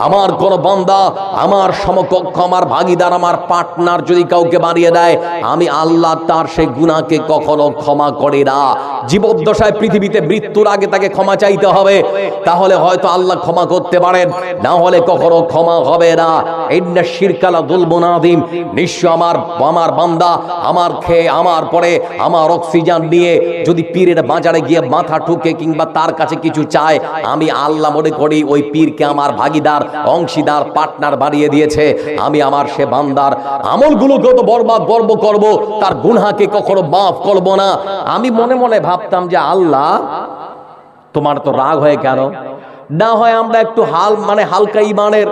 আমার কোন বান্দা আমার সমকক্ষ আমার ভাগীদার আমার পার্টনার যদি কাউকে বানিয়ে দেয় আমি আল্লাহ তার সেই গুনাহকে কখনো ক্ষমা করি না। জীবদ্দশায় পৃথিবীতে মৃত্যুর আগে তাকে ক্ষমা চাইতে হবে, তাহলে হয়তো আল্লাহ ক্ষমা করতে পারেন, না হলে কখনো ক্ষমা হবে না। ইন্না শিরকালা যুলমুন আযীম, নিশ্চয় আমার বান্দা আমার খেয়ে আমার পরে আমার অক্সিজেন নিয়ে যদি পীরের বাজারে গিয়ে মাথা ঠুকে কিংবা তার কাছে কিছু চায়, আমি আল্লাহ মনে করি ওই পীরকে আমার ভাগীদার অংশীদার পার্টনার বানিয়ে দিয়েছে। আমি আমার সে বান্দার আমলগুলোকে তো বরবাদ করব, তার গুনাহকে কখনো মাফ করব না। আমি মনে মনে ভাবতাম যে আল্লাহ তোমার তো রাগ হয় কেন? না হয় আমরা একটু হালকা ইমানের।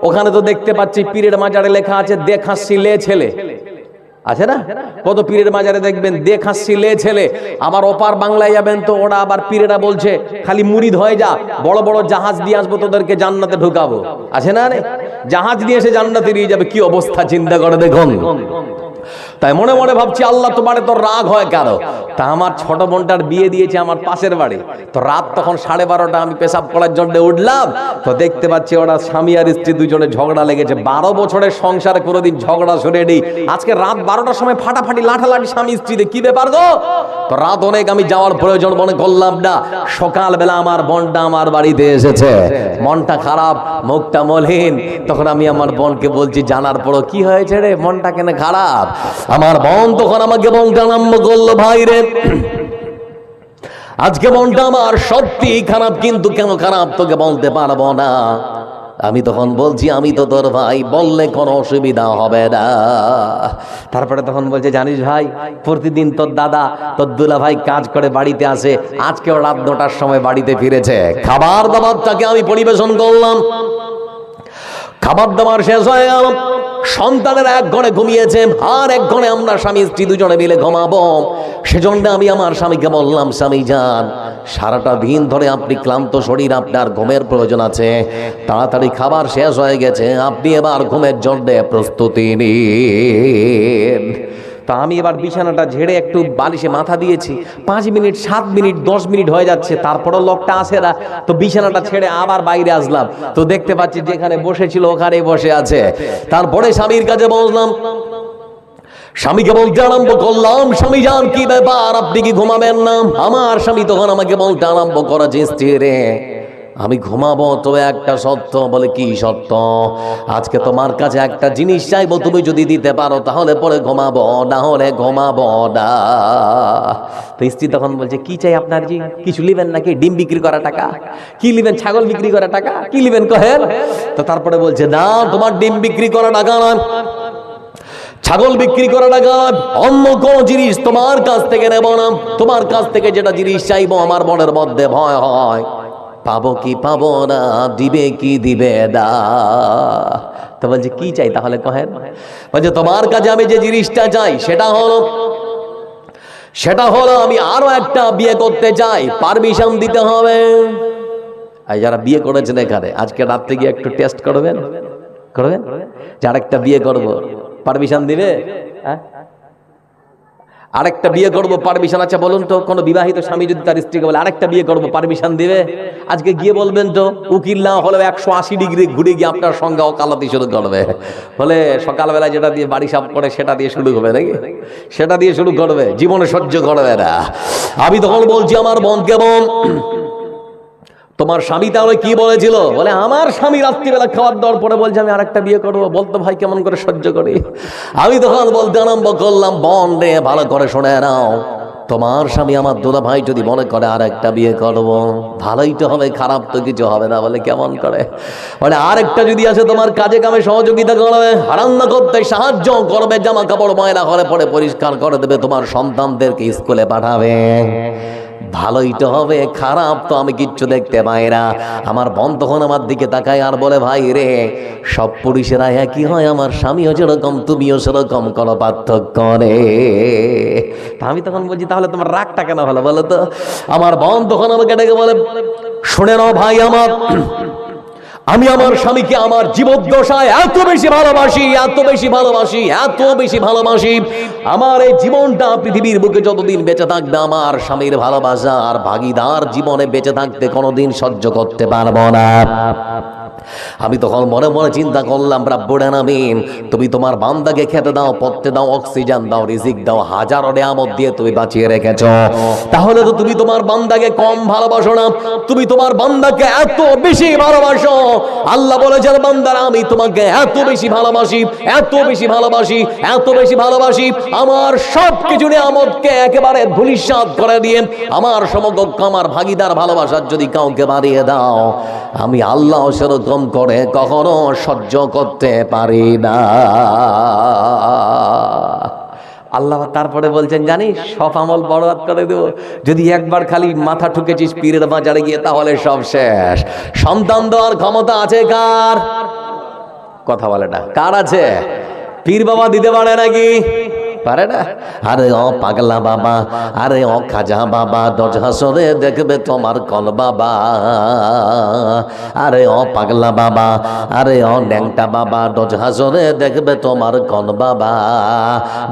ওখানে তো দেখতে পাচ্ছি পীরের মাজারে লেখা আছে দেখাচ্ছি লে ছেলে, আছে না? কত পীরের মাজারে দেখবেন দেখাচ্ছি লে ছেলে। আবার ওপার বাংলায় যাবেন তো ওরা আবার পীরেরা বলছে খালি মুরিদ হয়ে যা, বড় বড় জাহাজ দিয়ে আসবো তোদেরকে জান্নাতে ঢুকাবো, আছে না? জাহাজ দিয়ে এসে জান্নাতে নিয়ে যাবে, কি অবস্থা চিন্তা করে দেখুন। তাই মনে মনে ভাবছি আল্লাহ তোমার তো রাগ হয় কেন? তা আমার ছোট বোনটার বিয়ে দিয়েছে আমার পাশের বাড়ি, তো রাত তখন 12:30, আমি পেশাব করার জন্য উঠলাম, তো দেখতে পাচ্ছি ওরা স্বামী আর স্ত্রী দুজনে ঝগড়া লেগেছে। 12 বছরের সংসারে কোনোদিন ঝগড়া শুনেনি, আজকে রাত 12টার সময় ফাটাফাটি লাঠালাঠি স্বামী স্ত্রীতে, কি ব্যাপার গো? তো রাত অনেক আমি যাওয়ার প্রয়োজন মনে করলাম না। সকালবেলা আমার বোনটা আমার বাড়িতে এসেছে, মনটা খারাপ, মুখটা মলিন। তখন আমি আমার বোনকে বলছি জানার পরও কি হয়েছে রে, মনটা কেন খারাপ? আমার বোন তখন আমাকে বলতে আরম্ভ করলো, ভাই রে আজকে মনটা আমার সত্যি খারাপ, কিন্তু কেন খারাপ তোকে বলতে পারবো না। আমি তখন বলছি আমি তো তোর ভাই, বললে কোনো অসুবিধা হবে না। তারপরে তখন বলছে জানিস ভাই, প্রতিদিন তোর দাদা তোর দুলা ভাই কাজ করে বাড়িতে আসে, আজকেও রাত 9টার সময় বাড়িতে ফিরেছে। খাবার দাবারটাকে আমি পরিবেশন করলাম, খাবার দাবার শেষ হয়ে গেল, সন্তানেরা এক ঘরে ঘুমিয়েছে, আর এক ঘরে আমরা স্বামী স্ত্রী দুজনে মিলে ঘুমাবো। সেজন্য আমি আমার স্বামীকে বললাম, স্বামী যান, সারাটা দিন ধরে আপনি ক্লান্ত শরীর, আপনার ঘুমের প্রয়োজন আছে, তাড়াতাড়ি খাবার শেষ হয়ে গেছে, আপনি এবার ঘুমের জন্য প্রস্তুতি নিন। তা আমি এবার বিছানাটা ঝেড়ে একটু বালিশে মাথা দিয়েছি, 5 মিনিট 7 মিনিট 10 মিনিট হয়ে যাচ্ছে, তারপরও লোকটা আসে না। তো বিছানাটা ছেড়ে আবার বাইরে আসলাম, তো দেখতে পাচ্ছি যেখানে বসেছিল ওখানেই বসে আছে। তারপরে স্বামীর কাছে বসলাম, স্বামীকে বলতে আরম্ভ করলাম, স্বামী যান কি ব্যাপার, আপনি কি ঘুমাবেন না? আমার স্বামী তখন আমাকে বলতে আরম্ভ করেছে, স্ত্রী রে আমি ঘুমাবো, তবে একটা সত্য। বলে কি সত্য? আজকে তোমার কাছে একটা জিনিস চাইবো, তুমি যদি দিতে পারো তাহলে পরে ঘুমাবো, না হলে ঘুমাবো না। তো স্ত্রী তখন বলছে কি চাই আপনার জি? কিছু লিবেন নাকি? ডিম বিক্রি করা টাকা? কি লিবেন? ছাগল বিক্রি করা টাকা? কি লিবেন কহেন? তো তারপরে বলছে না, তোমার ডিম বিক্রি করা টাকা না, ছাগল বিক্রি করা টাকা, অন্য কোন জিনিস তোমার কাছ থেকে নেব না। তোমার কাছ থেকে যেটা জিনিস চাইবো আমার মনের মধ্যে ভয় হয়, পাবো কি পাবো না, দিবে কি দিবে না। তো বলছে কি চাই তাহলে কহেন? বলছে তোমার কাছে আমি যে জিনিসটা চাই সেটা হলো আমি আরো একটা বিয়ে করতে চাই, পারমিশন দিতে হবে। আর যারা বিয়ে করেছেন এখানে আজকে রাত্রে গিয়ে একটু টেস্ট করবেন যে আরেকটা বিয়ে করবো, পারমিশন দিবে? আরেকটা বিয়ে করবো পারমিশন আছে? বলুন তো, কোন বিবাহিত স্বামী যদি তার স্ত্রীকে বলে আরেকটা বিয়ে করবো, পারমিশন দিবে? আজকে গিয়ে বলবেন তো, উকিল না হলেও 180 ডিগ্রি ঘুরে গিয়ে আপনার সঙ্গে ওকালতি শুরু করবে। বলে সকালবেলা যেটা দিয়ে বাড়ি সাফ করে সেটা দিয়ে শুরু করবে নাকি? সেটা দিয়ে শুরু করবে, জীবনে সহ্য করবে না। আমি তখন বলছি আমার বোনকে, বোন তোমার স্বামী তাহলে কি বলেছিল? বলে আমার স্বামী রাত্রিবেলা খাওয়ার দেওয়ার পরে বলছে আমি আরেকটা বিয়ে করবো। বলতো ভাই কেমন করে সহ্য করি? আমি তখন বলতে আরম্ভ করলাম, বোন রে ভালো করে শুনে নাও, তোমার স্বামী আমার দুলা ভাই যদি মনে করে আরেকটা বিয়ে করবো, ভালোই তো হবে, খারাপ তো কিছু হবে না। বলে কেমন করে? বলে আরেকটা যদি আসে তোমার কাজে কামে সহযোগিতা করবে, রান্না করতে সাহায্য করবে, জামা কাপড় ময়লা হলে পরে পরিষ্কার করে দেবে, তোমার সন্তানদেরকে স্কুলে পাঠাবে, ভালোই তো হবে, খারাপ তো আমি কিচ্ছু দেখতে পাই না। আমার বোন তখন আমার দিকে তাকায় আর বলে ভাই রে সব পুরুষেরা একই হয়, আমার স্বামীও যেরকম তুমিও সেরকম, কোনো পার্থক্য নেই। আমি তখন বলছি তাহলে তোমার রাগটা কেন হলো বলো তো? আমার বোন তখন আমাকে ডেকে বলে শুনে নাও ভাই আমার, আমি আমার স্বামীকে আমার জীবদ্দশায় এত বেশি ভালোবাসি, এত বেশি ভালোবাসি, এত বেশি ভালোবাসি, আমার এই জীবনটা পৃথিবীর বুকে যতদিন বেঁচে থাকবে আমার স্বামীর ভালোবাসা আর ভাগিদার জীবনে বেঁচে থাকতে কোনোদিন সহ্য করতে পারবো না। আমি তখন মনে মনে চিন্তা করলাম, রাব্বুল আলামিন, তুমি তোমার বান্দাকে খেতে দাও, পড়তে দাও, অক্সিজেন দাও, রিজিক দাও, হাজারো নিয়ামত দিয়ে তুমি বাঁচিয়ে রেখেছো, তাহলে তো তুমি তোমার বান্দাকে কম ভালোবাসো না, তুমি তোমার বান্দাকে এত বেশি ভালোবাসো। আল্লাহ বলেছেন, বান্দারা আমি তোমাকে এত বেশি ভালোবাসি, এত বেশি ভালোবাসি, এত বেশি ভালোবাসি, আমার সব কিছু নিয়ামতকে একেবারে ধূলিসাৎ করে দিয়ে আমার সমকক্ষ, আমার ভাগিদার ভালোবাসার যদি কাউকে বাড়িয়ে দাও, আমি আল্লাহ সেরকম করে কখনো সহ্য করতে পারি না। আল্লাহ তারপরে বলছেন, জানিস সব আমল বরবাদ করে দেব, যদি একবার খালি মাথা ঠুকেছিস পীরের বাজারে গিয়ে, তাহলে সব শেষ। সন্তান দেওয়ার ক্ষমতা আছে কার? কথা বলে না, কার আছে? পীর বাবা দিতে পারে নাকি? পারে না। আরে ও পাগলা বাবা, আরে ও খাজা বাবা, দজ হাসরে দেখবে তোমার কল বাবা। আরে ও পাগলা বাবা, আরে ও ন্যাংটা বাবা, দজ হাসরে দেখবে তোমার কল বাবা।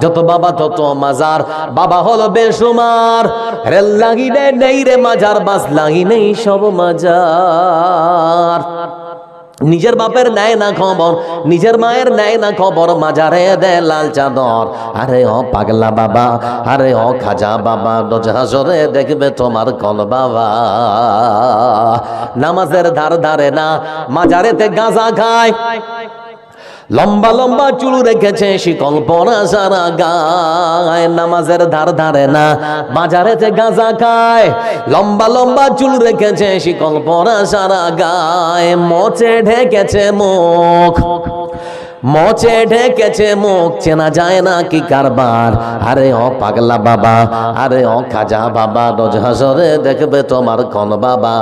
যত বাবা তত মাজার, বাবা হলো বেসুমার, রেল লাগিনে নেই রে মাজার, বাস লাগিনেই সব মাজার। নিজের বাপের নেয় না খবর, নিজের মায়ের নেয় না খবর, মাজারে দে লাল চাদর। আরে ও পাগলা বাবা, আরে ও খাজা বাবা, দজ হাসরে দেখবে তোমার কল বাবা। নামাজের ধার ধারে না, মাজারেতে গাঁজা খায়, লম্বা লম্বা চুল রেখেছে, শিকল পরা সারা গায়। নামাজের ধার ধারে না, বাজারেতে গাঁজা খায়, লম্বা লম্বা চুল রেখেছে, শিকল পরা সারা গায়। মোচে ঢেকেছে মুখ, মোচে ঢেকেছে মুখ, চেনা যায় না কি কারবার। আরে ও পাগলা বাবা, আরে ও খাজা বাবা, রোজ হাসরে দেখবে তোমার কোন বাবা।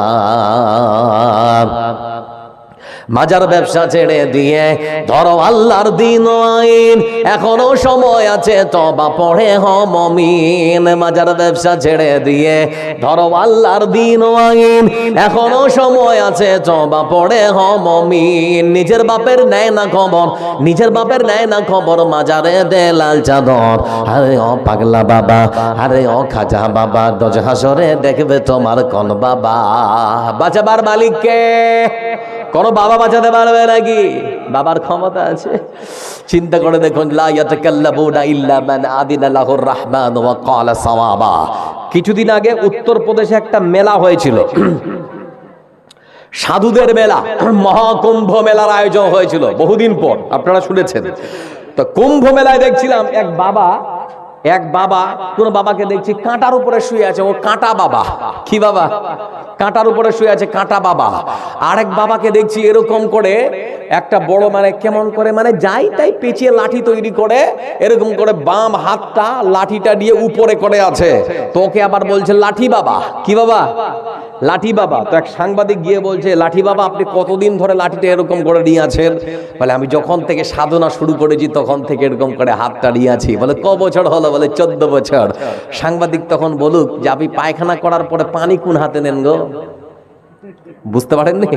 মাজার ব্যবসা ছেড়ে দিয়ে ধরো আল্লাহর দিন ও আইন, এখনো সময় আছে তওবা পড়ে হও মুমিন। মাজার ব্যবসা ছেড়ে দিয়ে ধরো আল্লাহর দিন ও আইন, এখনো সময় আছে তওবা পড়ে হও মুমিন। নিজের বাপের নেয় না খবর, নিজের বাপের নেয় না খবর, মাজারে দে লাল চাদর। আরে ও পাগলা বাবা, আরে ও খাজা বাবা, দজ হাসরে দেখবে তোমার কোন বাবা। বাঁচাবার মালিককে কোন বাবা বাঁচাতে পারবে নাকি? বাবার ক্ষমতা আছে। চিন্তা করে দেখুন, লা ইয়াতাকাল্লামুনা ইল্লা মান আদিনা লাহুর রাহমান ওয়া ক্বালা সাওয়াবা। কিছুদিন আগে উত্তরপ্রদেশে একটা মেলা হয়েছিল, সাধুদের মেলা, মহাকুম্ভ মেলার আয়োজন হয়েছিল বহুদিন পর, আপনারা শুনেছেন। তো কুম্ভ মেলায় দেখছিলাম এক বাবা কোন বাবাকে দেখছি কাঁটার উপরে শুয়ে আছে, ও কাঁটা বাবা। কি বাবা? কাঁটার উপরে শুয়ে আছে, কাঁটা বাবা। আরেক বাবাকে দেখছি এরকম করে একটা বড়, মানে কেমন করে, মানে যাই তাই পেঁচিয়ে লাঠি তৈরি করে এরকম করে বাম হাতটা লাঠিটা দিয়ে উপরে করে আছে, তোকে আবার বলছে লাঠি বাবা। কি বাবা? লাঠি বাবা। তো এক সাংবাদিক গিয়ে বলছে, লাঠি বাবা আপনি কতদিন ধরে লাঠিটা এরকম করে নিয়ে আছেন? বলে আমি যখন থেকে সাধনা শুরু করেছি তখন থেকে এরকম করে হাতটা নিয়ে আছি। বলে ক বছর হলো? বলে 14 বছর। সাংবাদিক তখন বলুক যে আপনি পায়খানা করার পরে পানি কোন হাতে নেন গো? বুঝতে পারেননি?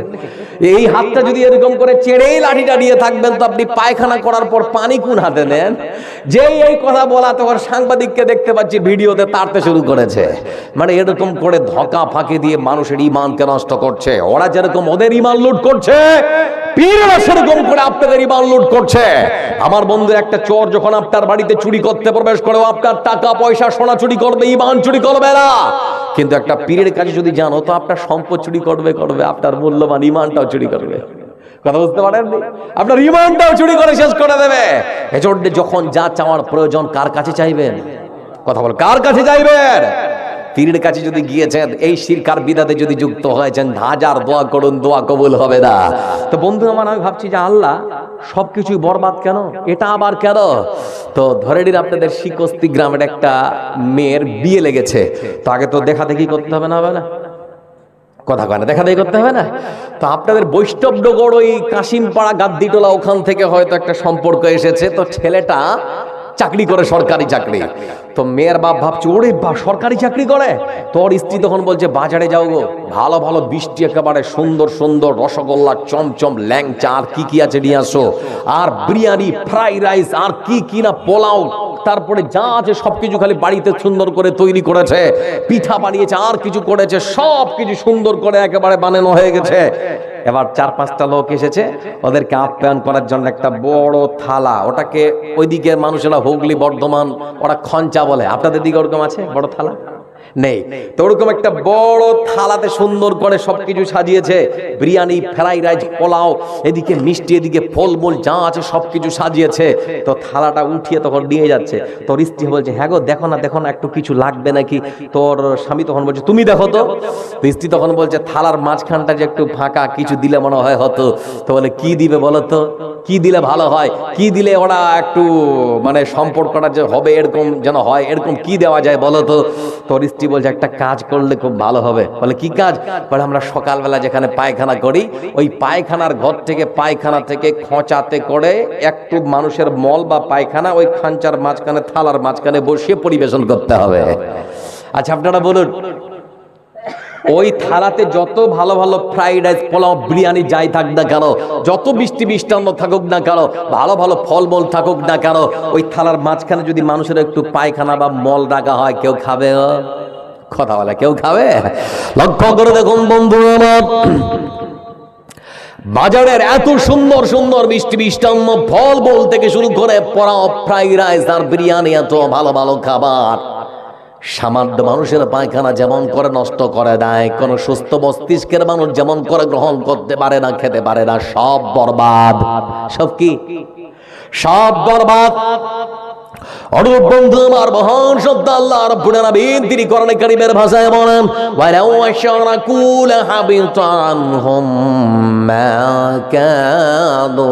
এই হাতটা যদি এরকম করে চেড়েই লাঠিটা নিয়ে থাকবেন, তো আপনি পায়খানা করার পর পানি কোন হাতে নেন? যেই এই কথা বলা, তখন সাংবাদিককে দেখতে পাচ্ছি ভিডিওতে তাড়তে শুরু করেছে। মানে এরকম করে ধোঁকা ফাঁকি দিয়ে মানুষের ঈমানকে নষ্ট করছে। ওরা যেরকম ওদের ঈমান লুট করছে, পীররা সেরকম করে আপনাদের ঈমান লুট করছে। আমার বন্ধু একটা চোর যখন আপনার বাড়িতে চুরি করতে প্রবেশ করে, আপনার টাকা পয়সা সোনা চুরি করবে, ঈমান চুরি করবে না। কিন্তু একটা পীরের কাছে যদি জানো, তো আপনার সম্পদ চুরি করবে, আপনার মূল্যবান ঈমানটাও চুরি করবে। কথা বুঝতে পারেন? আপনার ঈমানটাও চুরি করে শেষ করে দেবে। এজন্য যখন যা চাওয়ার প্রয়োজন, কার কাছে চাইবেন? কথা বল, কার কাছে চাইবেন? পীরের কাছে যদি গিয়েছেন, এই শিরকার বিদাতে যদি যুক্ত হয়েছেন, হাজার দোয়া করুন, দোয়া কবুল হবে না। তো বন্ধু আমার, আমি ভাবছি যে আল্লাহ সবকিছুই বরবাদ কেন, এটা আবার কেন? তো ধরে নিন আপনাদের শিকস্তি গ্রামের একটা মেয়ের বিয়ে লেগেছে। তো আগে তো দেখা দেখি করতে হবে না? হবে না? কথা কয় না? দেখা দেখি করতে হবে না? তো আপনাদের বৈষ্ণবনগর ওই কাশিমপাড়া গাদ্দিটোলা, ওখান থেকে হয়তো একটা সম্পর্ক এসেছে। তো ছেলেটা চাকরি করে, সরকারি চাকরি। তো মেয়ের বাপ ভাবছে ওরে বা সরকারি চাকরি করে। তোর স্ত্রী তখন বলছে বাজারে যাও গো, ভালো ভালো বৃষ্টি একেবারে সুন্দর সুন্দর রসগোল্লা, চমচম, ল্যাংচা, আর কি কি আছে নিয়ে আসো, আর বিরিয়ানি, ফ্রাইড রাইস, আর কি কি না, পোলাও, তারপরে যা আছে সবকিছু খালি বাড়িতে সুন্দর করে তৈরি করেছে, পিঠা বানিয়েছে, আর কিছু করেছে, সব কিছু সুন্দর করে একেবারে বানানো হয়ে গেছে। এবার 4-5টা লোক এসেছে, ওদেরকে আপ্যায়ন করার জন্য একটা বড় থালা, ওটাকে ওইদিকে মানুষেরা হুগলি, বর্ধমান ওরা খঞ্চা বলে, আপনাদের দিকে ওরকম আছে বড় থালা? নেই। তো ওরকম একটা বড় থালাতে সুন্দর করে সবকিছু সাজিয়েছে, বিরিয়ানি, ফ্রাইড রাইস, পোলাও, এদিকে মিষ্টি, এদিকে ফলমূল, যা আছে সবকিছু সাজিয়েছে। তো থালাটা উঠিয়ে তখন নিয়ে যাচ্ছে। তোর স্ত্রী বলছে হ্যাঁ গো দেখো না দেখো না, একটু কিছু লাগবে নাকি? তোর স্বামী তখন বলছে তুমি দেখো তো। স্ত্রী তখন বলছে থালার মাঝখানটা যে একটু ফাঁকা, কিছু দিলে মনে হয় হতো। তো বলে কি দিবে বলো তো, কি দিলে ভালো হয়, কি দিলে ওরা একটু মানে সম্পর্কটা যে হবে এরকম যেন হয়, এরকম কি দেওয়া যায় বলো তো। তোর স্ত্রী বলছে একটা কাজ করলে খুব ভালো হবে। বলে কি কাজ? বলে আমরা সকালবেলা যেখানে পায়খানা করি, ওই পায়খানার ঘর থেকে, পায়খানা থেকে খোঁচাতে করে একটু মানুষের মল বা পায়খানা ওই খাঞ্চার মাঝখানে, থালার মাঝখানে বসিয়ে পরিবেশন করতে হবে। আচ্ছা আপনারা বলুন, ওই থালাতে যত ভালো ভালো ফ্রাইড রাইস, পোলাও, বিরিয়ানি যাই থাক না কেন, যত মিষ্টি মিষ্টান্ন থাকুক না কেন, ভালো ভালো ফলমূল থাকুক না কেন, ওই থালার মাঝখানে যদি মানুষের একটু পায়খানা বা মল রাখা হয়, কেউ খাবে? কথা বলে কেউ খাবে? লক্ষ্য করে দেখুন বন্ধু আমার, বাজারের এত সুন্দর সুন্দর মিষ্টি মিষ্টান্ন, ফলমূল থেকে শুরু করে পোলাও, ফ্রাইড রাইস আর বিরিয়ানি, এত ভালো ভালো খাবার, সামান্য মানুষের পায়খানা যেমন করে নষ্ট করে দেয়, কোন সুস্থ মস্তিষ্কের মানুষ যেমন করে গ্রহণ করতে পারে না, খেতে পারে না, সব বরবাদ। সব কি? সব বরবাদ। অনুরূপ বন্ধু আমার, মহান সত্য আল্লাহ রাব্বুল আলামিন তিনি কোরআনে কারীমের ভাষায় বলেন ওয়ালাউ আশরাকু লাহাবিতা আনহুম মা কানু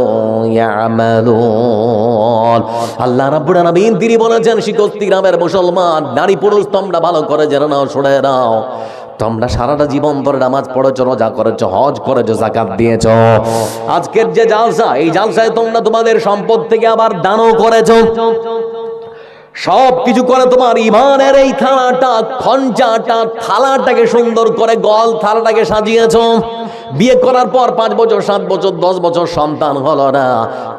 ইয়ামালুন। আল্লাহ রাব্বুল আলামিন তিনি বলেছেন, শিকস্তি গ্রামের মুসলমান নারী পুরুষ তোমরা ভালো করে জেনে নাও, শুনে নাও, তোমরা সারাটা জীবন ধরে নামাজ পড়েছো, রোজা করেছো, হজ করেছো, যাকাত দিয়েছো, আজকের যে জালসা, এই জালসায় তোমরা তোমাদের সম্পদ থেকে আবার দানও করেছো, সব কিছু করে তোমার ইমানের এই থালাটা, খঞ্চাটা, থালাটাকে সুন্দর করে গল থালাটাকে সাজিয়েছো। বিয়ে করার পর 5 বছর, 7 বছর, 10 বছর সন্তান হলো না,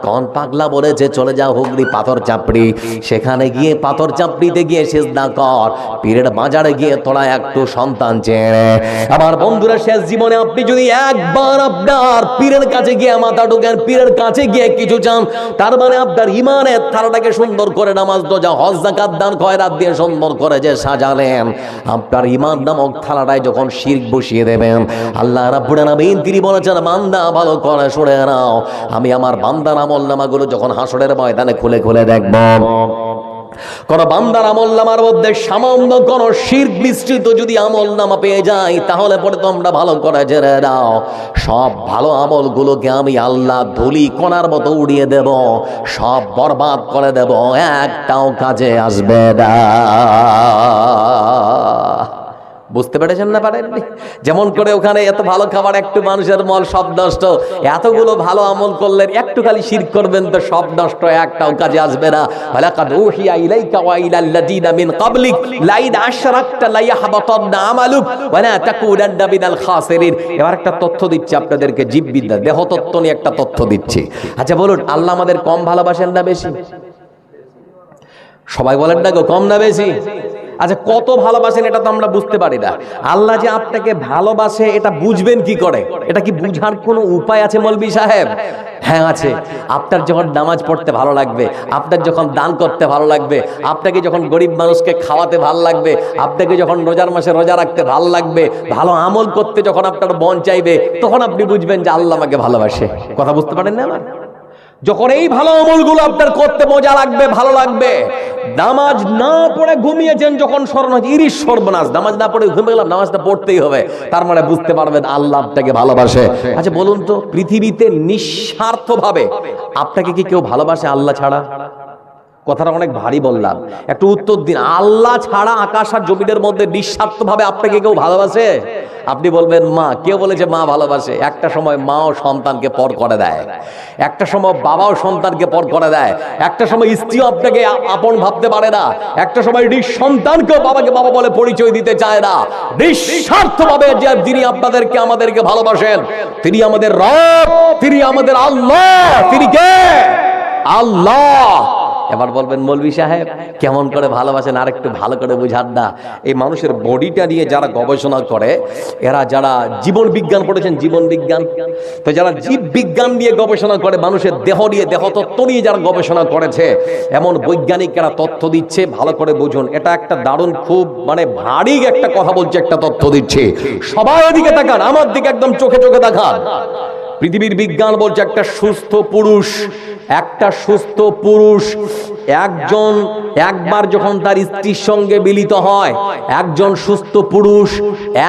কোন পাগলা বলেছে চলে যাও হুগলি পাথর চাপড়ি, সেখানে গিয়ে পাথর চাপড়িতে গিয়ে সেজদা কর, পীরের বাজারে গিয়ে তোরা একটু সন্তান চেয়ে। আমার বন্ধুরা, শেষ জীবনে আপনি যদি একবার আপনার পীরের কাছে গিয়ে মাথা ঢোকেন, পীরের কাছে গিয়ে কিছু চান, তার মানে আপনার ইমানের থালাটাকে সুন্দর করে নামাজ, রোজা, হজ, যাকাত, দান, খয়রাত দিয়ে সুন্দর করে যে সাজালেন, আপনার ইমান নামক থালাটায় যখন শিরক বসিয়ে দেবেন, আল্লাহ রাব্বুল আলামিন তিনি বলেছেন বান্দা ভালো করে শুনে নাও, আমি আমার বান্দার আমলনামাগুলো যখন হাসরের ময়দানে খুলে খুলে দেখব, কোন বান্দার আমলনামার মধ্যে সামান্য কোন শিরক মিশ্রিত যদি আমলনামা পেয়ে যাই, তাহলে পরে তোমরা ভালো করে জেনে নাও, সব ভালো আমলগুলোকে আমি আল্লাহ ধুলি কণার মতো উড়িয়ে দেব, সব বরবাদ করে দেব, একটাও কাজে আসবে না। বুঝতে পেরেছেন না পারেননি? যেমন করে ওখানে এত ভালো খাবার, একটু মানুষের মল সব নষ্ট, এতগুলো ভালো আমল করলেন, একটু খালি শিরক করবেন তো সব নষ্ট, একটাও কাজে আসবে না। ওয়ালাকাদ উহিয়া ইলাইকা ওয়া ইলাল্লাযিনা মিন ক্বাবলিক লাইন আশরাকতা লায়াহবাতান্না আমালুক ওয়া লা তাকুনান্না মিনাল খাসিরিন। এবার একটা তথ্য দিচ্ছি আপনাদেরকে, জীববিদ্যা, দেহতত্ত্ব নিয়ে একটা তথ্য দিচ্ছি। আচ্ছা বলুন, আল্লাহ আমাদের কম ভালোবাসেন না বেশি? সবাই বলেন না গো, কম না বেশি? আচ্ছা কত ভালোবাসেন এটা তো আমরা বুঝতে পারি না। আল্লাহ যে আপনাকে ভালোবাসে এটা বুঝবেন কি করে? এটা কি বুঝার কোনো উপায় আছে মৌলভী সাহেব? হ্যাঁ আছে। আপনার যখন নামাজ পড়তে ভালো লাগবে, আপনার যখন দান করতে ভালো লাগবে, আপনাকে যখন গরিব মানুষকে খাওয়াতে ভালো লাগবে, আপনাকে যখন রোজার মাসে রোজা রাখতে ভালো লাগবে, ভালো আমল করতে যখন আপনার মন চাইবে, তখন আপনি বুঝবেন যে আল্লাহ আমাকে ভালোবাসে। কথা বুঝতে পারেন না আমার? যখন এই ভালো আমলগুলো আপনার করতে মজা লাগবে, ভালো লাগবে, নামাজ না পড়ে ঘুমিয়েছেন যখন স্মরণ হচ্ছে, ইরিশ সর্বনাশ, নামাজ না পড়ে ঘুমিয়ে গেলাম, নামাজটা পড়তেই হবে, তার মানে বুঝতে পারবেন আল্লাহ আপনাকে ভালোবাসে। আচ্ছা বলুন তো, পৃথিবীতে নিঃস্বার্থভাবে আপনাকে কি কেউ ভালোবাসে আল্লাহ ছাড়া? কথাটা অনেক ভারী বললাম, একটু উত্তর দিন। আল্লাহ ছাড়া আকাশ আর জমিনের মধ্যে নিঃস্বার্থভাবে আপনাকে কেউ ভালোবাসে? আপনি বলবেন মা, কে বলেছে মা ভালোবাসে? একটা সময় মাও সন্তানকে পর করে দেয়, একটা সময় বাবাও সন্তানকে পর করে দেয়, একটা সময় স্ত্রীও আপনাকে আপন ভাবতে পারে না, একটা সময় সন্তানকেও বাবাকে বাবা বলে পরিচয় দিতে চায় না। নিঃস্বার্থভাবে যে যিনি আপনাদেরকে আমাদেরকে ভালোবাসেন, তিনি আমাদের রব, তিনি আমাদের আল্লাহ। তিনি কে? আল্লাহ। এবার বলবেন মৌলভী সাহেব কেমন করে ভালোবাসেন, আর একটু ভালো করে বুঝান না। এই মানুষের বডিটা নিয়ে যারা গবেষণা করে, এরা যারা জীবন বিজ্ঞান পড়েছেন, জীবন বিজ্ঞান, তো যারা জীব বিজ্ঞান নিয়ে গবেষণা করে, মানুষের দেহ নিয়ে, দেহতত্ত্ব নিয়ে যারা গবেষণা করেছে, এমন বৈজ্ঞানিকরা তথ্য দিচ্ছে, ভালো করে বুঝুন। এটা একটা দারুণ, খুব মানে ভারী একটা কথা বলছে, একটা তথ্য দিচ্ছে। সবাই ওদিকে তাকান, আমার দিকে একদম চোখে চোখে তাকান। পৃথিবীর বিজ্ঞান বলছে একটা সুস্থ পুরুষ, একজন একবার যখন তার স্ত্রীর সঙ্গে মিলিত হয়, একজন সুস্থ পুরুষ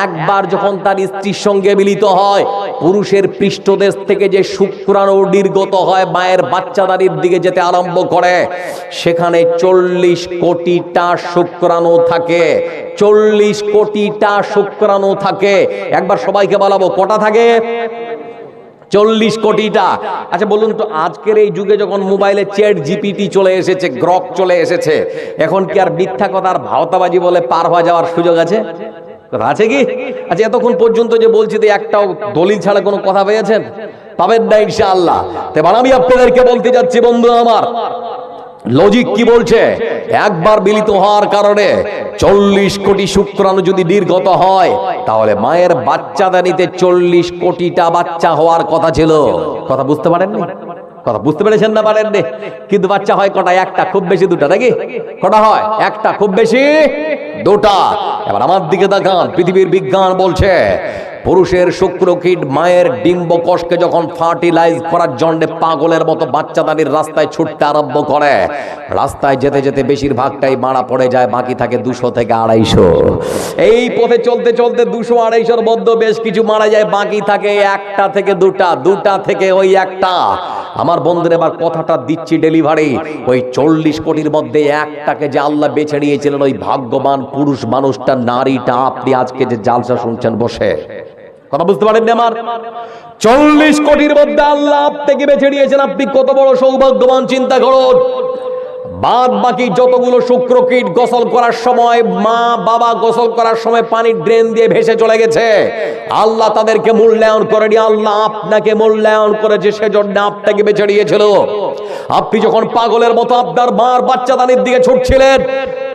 একবার যখন তার স্ত্রীর সঙ্গে মিলিত হয়, পুরুষের পৃষ্ঠদেশ থেকে যে শুক্রাণু নির্গত হয়, মায়ের বাচ্চাদানির দিকে যেতে আরম্ভ করে, সেখানে 40 কোটিটা শুক্রাণু থাকে। 40 কোটিটা শুক্রাণু থাকে। একবার সবাইকে বলাবো, কটা থাকে? 40 কোটিটা। আচ্ছা বলুন তো, আজকের এই যুগে যখন মোবাইলে চ্যাট জিপিটি চলে এসেছে, গ্রক চলে এসেছে, এখন কি আর মিথ্যা কথা আর ভাওতাবাজি বলে পার হয়ে যাওয়ার সুযোগ আছে? কথা আছে কি? আচ্ছা এতক্ষণ পর্যন্ত যে বলছি, তো একটাও দলিল ছাড়া কোনো কথা পেয়েছেন? পাবেন না ইনশাআল্লাহ। এবার আমি আপনাদেরকে বলতে যাচ্ছি বন্ধু আমার, লজিক কি বলছে? একবার মিলিত হওয়ার কারণে 40 কোটি শুক্রাণু যদি নির্গত হয়, তাহলে মায়ের বাচ্চাদানিতে 40 কোটিটা বাচ্চা হওয়ার কথা ছিল। কথা বুঝতে পারেননি? কথা বুঝতে পেরেছেন না পারেননি? কিন্তু বাচ্চা হয় কটা? একটা, খুব বেশি দুটা, নাকি? কটা হয়? একটা, খুব বেশি দুটা। এবার আমার দিকে তাকান, পৃথিবীর বিজ্ঞান বলছে পুরুষের শুক্রকীট মায়ের ডিম্বকোষকে যখন ফার্টিলাইজ করার জন্য পাগলের মতো বাচ্চাদানির রাস্তায় ছুটতে আরম্ভ করে, রাস্তায় যেতে যেতে বেশিরভাগটাই মারা পড়ে যায়, বাকি থাকে 200 থেকে 250। এই পথে চলতে চলতে 200-250-র মধ্যে বেশ কিছু মারা যায়, বাকি থাকে 1টা থেকে 2টা, 2টা থেকে ওই 1টা। আমার বন্ধুরা এবার কথাটা দিচ্ছি ডেলিভারি, ওই 40 কোটির মধ্যে একটাকে যে আল্লাহ বেছে নিয়েছিলেন, ওই ভাগ্যবান পুরুষ মানুষটা, নারীটা, আপনি আজকে যে জালসা শুনছেন বসে, কথা বুঝতে পারেননি আমার? 40 কোটির মধ্যে আল্লাহ আপনাকে বেছে নিয়েছেন, আপনি কত বড় সৌভাগ্যবান চিন্তা করুন। বাদ বাকি যতগুলো শুক্রকীট গোসল করার সময়, মা বাবা গোসল করার সময় পানির ড্রেন দিয়ে ভেসে চলে গেছে, আল্লাহ তাদেরকে মূল্যায়ন করেনি, আল্লাহ আপনাকে মূল্যায়ন করেছে, সেজন্য আপনাকে বেছে নিয়েছিল। আপনি যখন পাগলের মতো আপনার মার বাচ্চাদানির দিকে ছুটছিলেন,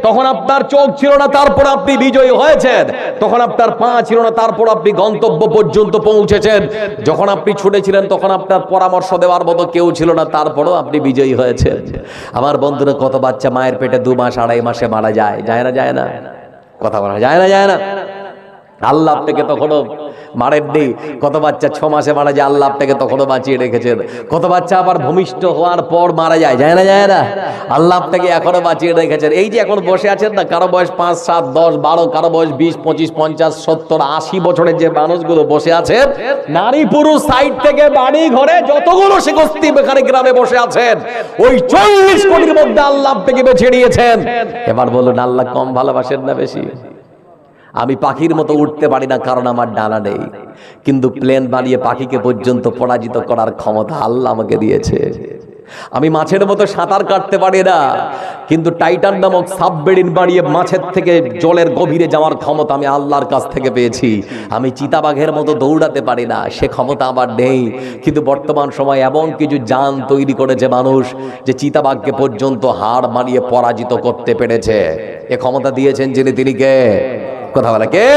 তখন আপনার চোখ ছিল না, তারপর আপনি বিজয়ী হয়েছেন। তখন আপনার পা ছিল না, তারপর আপনি গন্তব্য পর্যন্ত পৌঁছেছেন। যখন আপনি ছুটেছিলেন, তখন আপনার পরামর্শ দেওয়ার মতো কেউ ছিল না, তারপরও আপনি বিজয়ী হয়েছেন। আমার বন্ধুরা, কত বাচ্চা মায়ের পেটে 2 মাস 2.5 মাসে মারা যায়, যায় না? যায় না? কথা বলা যায় না? যায় না? আল্লাহ আপনাকে তখনও মারেননি। কত বাচ্চা 6 মাসে মারা যায়, আল্লাহ আপনাকে তখনও বাঁচিয়ে রেখেছেন। কত বাচ্চা আবার ভূমিষ্ঠ হওয়ার পর মারা যায়, যায় না? যায় না? আল্লাহ আপনাকে এখনো বাঁচিয়ে রেখেছেন। এই যে এখন বসে আছেন না, কারো বয়স 5, 7, 10, 12, কারো বয়স 20, 25, 50, 70, 80 বছরের যে মানুষগুলো বসে আছেন, নারী পুরুষ সাইড থেকে বাড়ি ঘরে যতগুলো শিকস্তি এখানে গ্রামে বসে আছেন, ওই 40 কোটির মধ্যে আল্লাহ আপনাকে বেছে নিয়েছেন। এবার বলুন, আল্লাহ কম ভালোবাসেন না বেশি? আমি পাখির মতো উঠতে পারি না, কারণ আমার ডানা নেই, কিন্তু প্লেন বানিয়ে পাখিকে পর্যন্ত পরাজিত করার ক্ষমতা আল্লাহ আমাকে দিয়েছে। আমি মাছের মতো সাঁতার কাটতে পারি না, কিন্তু টাইটান নামক সাবমেরিন বানিয়ে মাছের থেকে জলের গভীরে যাওয়ার ক্ষমতা আমি আল্লাহর কাছ থেকে পেয়েছি। আমি চিতাবাঘের মতো দৌড়াতে পারি না, সে ক্ষমতা আমার নেই, কিন্তু বর্তমান সময় এমন কিছু যান তৈরি করেছে মানুষ, যে চিতাবাঘকে পর্যন্ত হাড় মানিয়ে পরাজিত করতে পেরেছে। এ ক্ষমতা দিয়েছেন যিনি, তিনি কে? কথা বলে কে?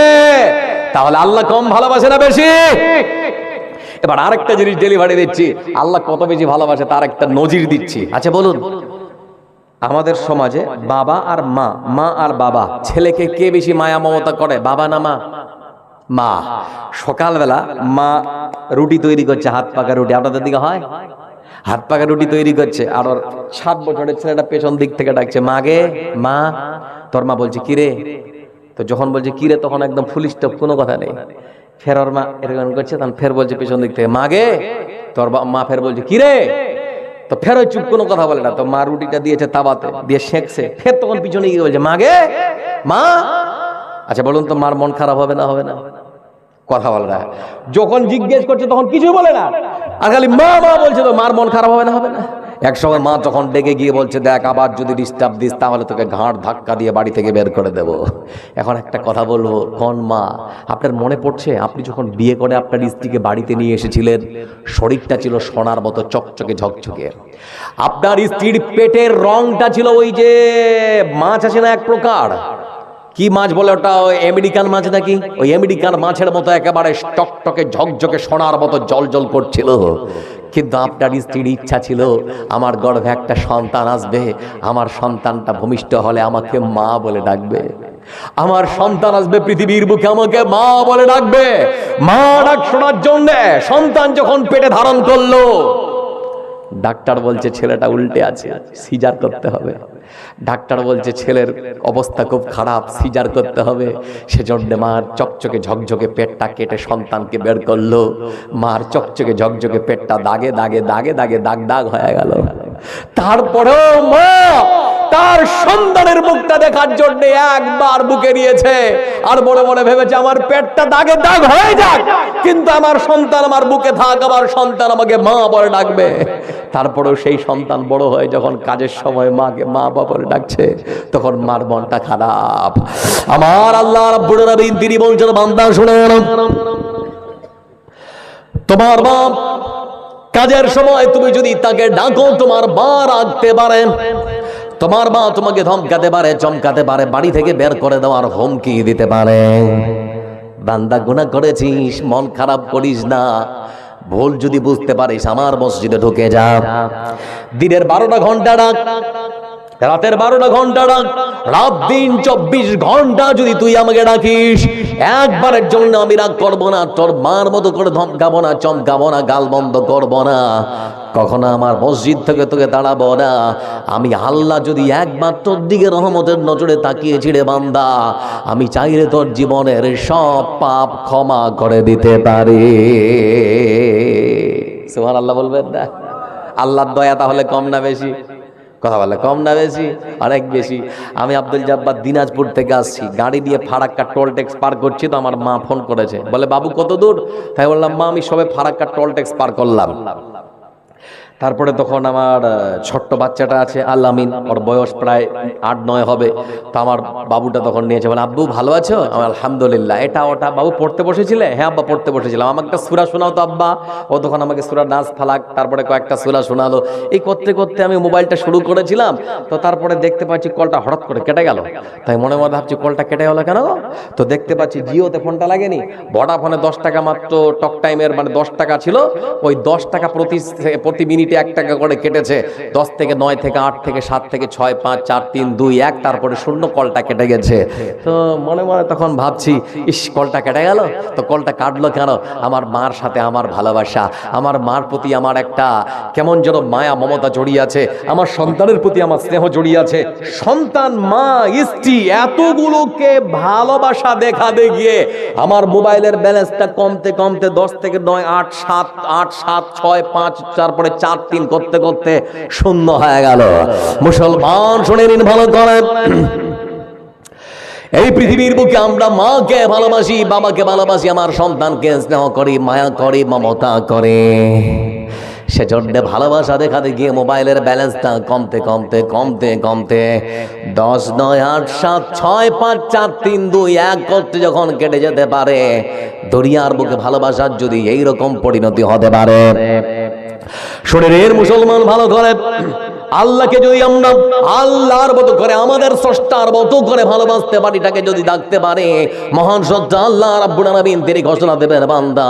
তাহলে আল্লাহ কম ভালোবাসে না বেশি? এবার আরেকটা জিনিস ডেলিভারি দিচ্ছি, আল্লাহ কত বেশি ভালোবাসে তার একটা নজির দিচ্ছি। আচ্ছা বলুন, আমাদের সমাজে বাবা আর মা, মা আর বাবা, ছেলেকে কে বেশি মায়া মমতা করে, বাবা না মা? মা। সকালবেলা মা রুটি তৈরি করছে, হাত পাকা রুটি, আপনাদের দিকে হয়? হাত পাকা রুটি তৈরি করছে, আর 7 বছরের ছেলেটা পেছন দিক থেকে ডাকছে, মাগে মা। তোর মা বলছে কিরে? তো যখন বলছে কিরে, তখন একদম ফুল স্টপ, কোনো কথা নেই। ফের ওর মা এরকম করছে, তখন ফের বলছে পেছন দিক থেকে, মাগে। তোর মা ফের বলছে কিরে? তো ফের ওই চুপ, কোনো কথা বলে না। তো মা রুটিটা দিয়েছে তাওয়াতে, দিয়ে সেঁকছে, ফের তখন পিছনে গিয়ে বলছে মাগে মা। আচ্ছা বলুন তো, মার মন খারাপ হবে না? হবে না? কথা বলে না, যখন জিজ্ঞেস করছে তখন কিছু বলে না, আর খালি মা মা বলছে। তো মার মন খারাপ হবে না? হবে না। এক সময় মা তখন ডেকে গিয়ে বলছে, দেখ আবার যদি ডিস্টার্ব দিস তাহলে তোকে ঘাড় ধাক্কা দিয়ে বাড়ি থেকে বের করে দেব। এখন একটা কথা বলবো, কোন মা, আপনার মনে পড়ছে আপনি যখন বিয়ে করে আপনার স্ত্রীকে বাড়িতে নিয়ে এসেছিলেন, শরীরটা ছিল সোনার মতো চকচকে ঝকঝকে, আপনার স্ত্রীর পেটের রংটা ছিল ওই যে মাছ আছে না এক প্রকার, কি মাছ বলে ওটা, ওই আমেরিকান মাছ নাকি, ওই আমেরিকান মাছের মতো একেবারে টকটকে ঝকঝকে সোনার মতো জল জল করছিল। কিন্তু আপনার স্ত্রীর ইচ্ছা ছিল আমার গর্ভে একটা সন্তান আসবে, আমার সন্তানটা ভূমিষ্ঠ হলে আমাকে মা বলে ডাকবে, আমার সন্তান আসবে পৃথিবীর বুকে আমাকে মা বলে ডাকবে। মা ডাক শোনার জন্য সন্তান যখন পেটে ধারণ করলো, ডাক্তার বলছে ছেলেটা উল্টে আছে, সিজার করতে হবে। ডাক্তার বলছে ছেলের অবস্থা খুব খারাপ, সিজার করতে হবে। সেজন্য মার চকচকে ঝকঝকে পেটটা কেটে সন্তানকে বের করলো। মার চকচকে ঝকঝকে পেটটা দাগে দাগে দাগে দাগে দাগ দাগ হয়ে গেল। তারপরেও মা তার সন্তানের মুখটা দেখার জন্য একবার বুকে নিয়েছে, আর বড় বড় ভেবেছে আমার পেটটা দাগে দাগ হয়ে যাক, কিন্তু আমার সন্তান আমার বুকে থাক, আমার সন্তান আমাকে মা বলে ডাকবে। তারপরেও সেই সন্তান বড় হয়ে যখন কাজের সময় মাকে মা বাবা বলে ডাকছে, তখন মার মনটা খারাপ। আমার আল্লাহ রাব্বুল আলামিন তিনি বলছেন, বান্দা শুনেন, তোমার বাপ কাজের সময় তুমি যদি তাকে ডাকো, তোমার মা রাখতে পারেন, তোমার মা তোমাকে ধমকাতে পারে, চমকাতে পারে, বাড়ি থেকে বের করে দেওয়ার হুমকি দিতে পারে। বান্দা গুনাহ করেছিস, মন খারাপ করিস না। ভুল যদি বুঝতে পারিস আমার মসজিদে ঢুকে যা, দিনের 12টা ঘন্টা ডাক, রাতের 12টা ঘন্টা ডাক, রাত দিন 24 ঘন্টা যদি তুই আমাকে ডাকিস, একবারের জন্য আমি রাগ করবো না, তোর মার মতো করে ধমকাবো না, চমকাবো না, গাল বন্ধ করবো না, কখনো আমার মসজিদ থেকে তোকে তাড়াবো না। আমি আল্লাহ যদি একবার তোর দিকে রহমতের নজরে তাকিয়েছি রে বান্দা, আমি চাইলে তোর জীবনের সব পাপ ক্ষমা করে দিতে পারি। সুবহানাল্লাহ বলবেন না? আল্লাহর দয়া তাহলে কম না বেশি? কথা বলে কম না বেশি? অনেক বেশি। আমি আব্দুল জব্বার দিনাজপুর থেকে আসছি, গাড়ি দিয়ে ফারাক্কা টোল ট্যাক্স পার করছি, তো আমার মা ফোন করেছে, বলে বাবু কত দূর? তাই বললাম মা আমি সবে ফারাক্কা টোল ট্যাক্স পার করলাম। তারপরে তখন আমার ছোট্ট বাচ্চাটা আছে আল-আমিন, ওর বয়স প্রায় 8-9 হবে। তো আমার বাবুটা তখন নিয়েছে, বলে আব্বু ভালো আছো? আমি আলহামদুলিল্লাহ। এটা ওটা বাবু পড়তে বসেছিলে? হ্যাঁ আব্বা পড়তে বসেছিলাম। আমাকে একটা সূরা শোনাও তো আব্বা। ও তখন আমাকে সূরা নাস ফালাক তারপরে কয়েকটা সূরা শোনালো। এই করতে করতে আমি মোবাইলটা শুরু করেছিলাম, তো তারপরে দেখতে পাচ্ছি কলটা হঠাৎ করে কেটে গেল। তাই মনে মনে ভাবছি কলটা কেটে গেল কেন? তো দেখতে পাচ্ছি জিওতে ফোনটা লাগেনি, ভোডাফোনে 10 টাকা মাত্র টক টাইমের, মানে 10 টাকা ছিল, ওই 10 টাকা প্রতি মিনিটে 1 টাকা করে কেটেছে। 10 থেকে 9 থেকে 8 থেকে 7 থেকে 6 5 4 3 2 1, তারপরে শূন্য, কলটা কেটে গেছে। তো মনে মনে তখন ভাবছি ইস কলটা কেটে গেল, তো কলটা কাটলো কেন? আমার মার সাথে আমার ভালোবাসা, আমার মার প্রতি আমার একটা কেমন যেন মায়া মমতা জড়িয়ে আছে, আমার সন্তানের প্রতি আমার স্নেহ জড়িয়ে আছে। সন্তান, মা, স্ত্রী এতগুলোকে ভালোবাসা দেখাতে গিয়ে আমার মোবাইলের ব্যালেন্সটা কমতে কমতে 10 থেকে 9 8 7 8 7 6 5 তারপরে 4 3 করতে করতে শূন্য হয়ে গেল। মুসলমান শুনে নিন ভালো করে, এই পৃথিবীর বুকে আমরা মাকে ভালোবাসি, বাবাকে ভালোবাসি, আমার সন্তানকে স্নেহ করি, মায়া করি, মমতা করে। সেজন্য ভালোবাসা দেখাতে গিয়ে মোবাইলের ব্যালেন্সটা কমতে কমতে কমতে কমতে 10 9 8 7 6 5 4 3 2 1 করতে যখন কেটে যেতে পারে, দরিয়ার বুকে ভালোবাসার যদি এইরকম পরিণতি হতে পারে, শরীরের মুসলমান ভালো করে আল্লাহকে যদি আমরা আল্লাহর মতো করে, আমাদের স্রষ্টার মতো করে ভালোবাসতে পারি, তাকে যদি ডাকতে পারে, মহান স্রষ্টা আল্লাহ রাব্বুল আলামিন তিনি ঘোষণা দেবেন, বান্দা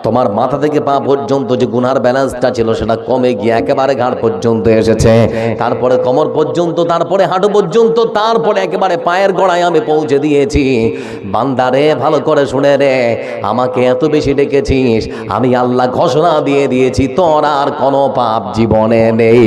তোমার মাথা থেকে পা পর্যন্ত যে গুনার ব্যালেন্সটা ছিল সেটা কমে গিয়ে একেবারে ঘাড় পর্যন্ত এসেছে, তারপরে কোমর পর্যন্ত, তারপরে হাঁটু পর্যন্ত, তারপরে একেবারে পায়ের গোড়ায় আমি পৌঁছে দিয়েছি। বান্দারে ভালো করে শুনে রে, আমাকে এত বেশি ডেকেছিস, আমি আল্লাহ ঘোষণা দিয়ে দিয়েছি তোর আর কোনো পাপ জীবনে নেই।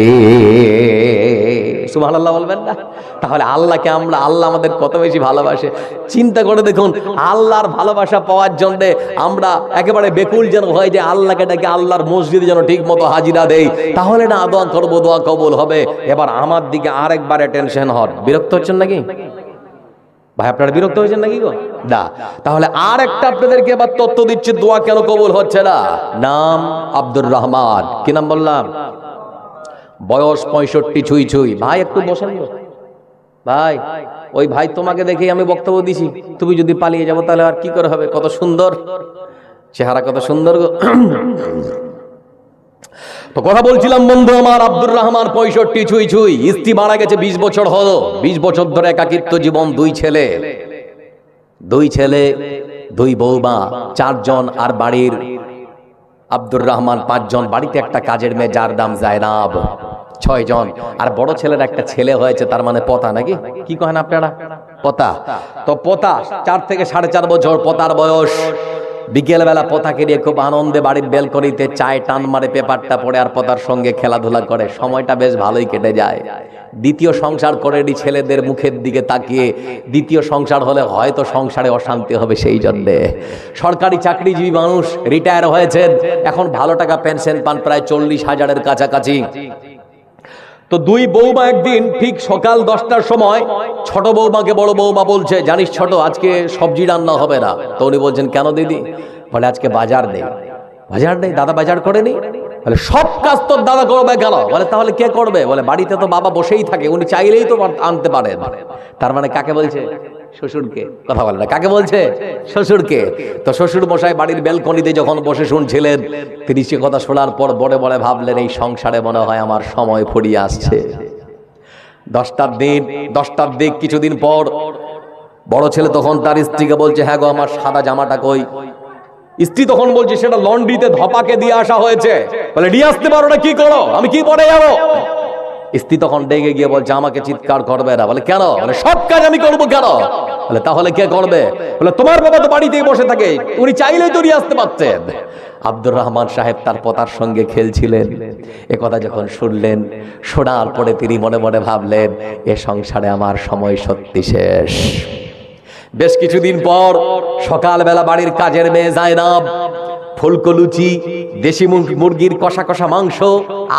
সুবহানাল্লাহ বলবেন না? তাহলে আল্লাহকে আমরা, আল্লাহ আমাদের কত বেশি ভালোবাসে চিন্তা করে দেখুন। আল্লাহর ভালোবাসা পাওয়ার জন্য আমরা একেবারে বেকুল যেন হয় যে আল্লাহকে ডাকে আল্লাহর মসজিদে যেন ঠিক মতো হাজিরা দেই, তাহলে না দোয়া করবো, দোয়া কবুল হবে। এবার আমার দিকে আরেকবার টেনশন হন, বিরক্ত হচ্ছেন নাকি? ভাই আপনারা বিরক্ত হয়েছেন নাকি গো? না, তাহলে আর একটা আপনাদেরকে এবার তথ্য দিচ্ছি, দোয়া কেন কবুল হচ্ছে না। নাম আব্দুর রহমান। কি নাম বললাম? বয়স 65 ছুঁই ছুঁই। ভাই একটু বসেন ভাই। ওই ভাই তোমাকে দেখেই আমি বক্তব্য দিছি, তুমি যদি পালিয়ে যাবো তাহলে আর কি করে হবে? কত সুন্দর চেহারা, কত সুন্দর গো। তো কথা বলছিলাম বন্ধু আমার, আব্দুর রহমান 65 ছুঁই ছুঁই। স্ত্রী মারা গেছে 20 বছর হলো। 20 বছর ধরে একাকিত্ব জীবন। 2 ছেলে 2 বৌমা, 4 জন। আর বাড়ির আব্দুর রহমান 5 জন। বাড়িতে একটা কাজের মেয়ে যার নাম জায়নাব, 6 জন। আর বড় ছেলের একটা ছেলে হয়েছে, তার মানে পোতা নাকি কি কহেন আপনারা? পোতা। তো পোতা 4 থেকে 4.5 বছর পোতার বয়স। বিকেল বেলা পোতাকে নিয়ে খুব আনন্দে বাড়ির বেলকনিতে চায় টান মারে, পেপারটা পড়ে আর পোতার সঙ্গে খেলাধুলা করে। সময়টা বেশ ভালোই কেটে যায়। দ্বিতীয় সংসার করেনি ছেলেদের মুখের দিকে তাকিয়ে। দ্বিতীয় সংসার হলে হয়তো সংসারে অশান্তি হবে, সেই জন্যে সরকারি চাকরিজীবী মানুষ, রিটায়ার হয়েছেন, এখন ভালো টাকা পেনশন পান, প্রায় 40,000-এর কাছাকাছি। তো 2 বৌমা একদিন ঠিক সকাল 10টার সময় ছোট বৌমাকে বড় বৌমা বলছে, জানিস ছোট, আজকে সবজি রান্না হবে না। তো উনি বলছেন, কেন দিদি? বলে আজকে বাজার নেই। বাজার নেই? দাদা বাজার করেনি? বলে সব কাজ তোর দাদা করবে কেন? বলে তাহলে কে করবে? বলে বাড়িতে তো বাবা বসেই থাকে, উনি চাইলেই তো আনতে পারেন। তার মানে কাকে বলছে? শ্বশুরকে। কথা বলে না, কাকে বলছে? শ্বশুরকে। তো শ্বশুর মশাই বাড়ির বেলকনিতে যখন বসে শুনছিলেন, তিনি সে কথা শোনার পর বড়ে বড়ে ভাবলেন, এই সংসারে মনে হয় আমার সময় ফুরিয়ে আসছে। 10টার দিক কিছুদিন পর বড় ছেলে তখন তার স্ত্রীকে বলছে, হ্যাঁ গো, আমার সাদা জামাটা কই? স্ত্রী তখন বলছে, সেটা লন্ড্রিতে ধপাকে দিয়ে আসা হয়েছে। বলে নিয়ে আসতে পারো না, কি করো? আমি কি পরে যাবো? স্ত্রী তখন ডেকে গিয়ে বলছে, আমাকে চিৎকার করবে না। বলে কেন? বলে সব কাজ আমি করবো কেন? বলে তাহলে কে করবে? বলে তোমার বাবা তো বাড়িতেই বসে থাকে, উনি চাইলেই তো নিয়ে আসতে পারতেন। আব্দুর রহমান সাহেব তার পোতার সঙ্গে খেলছিলেন। এ কথা যখন শুনলেন, শোনার পরে তিনি মনে মনে ভাবলেন, এ সংসারে আমার সময় সত্যি শেষ। বেশ কিছুদিন পর সকালবেলা বাড়ির কাজের মেয়ে জায়নাব ফুলকো লুচি, দেশি মুরগির কষা কষা মাংস,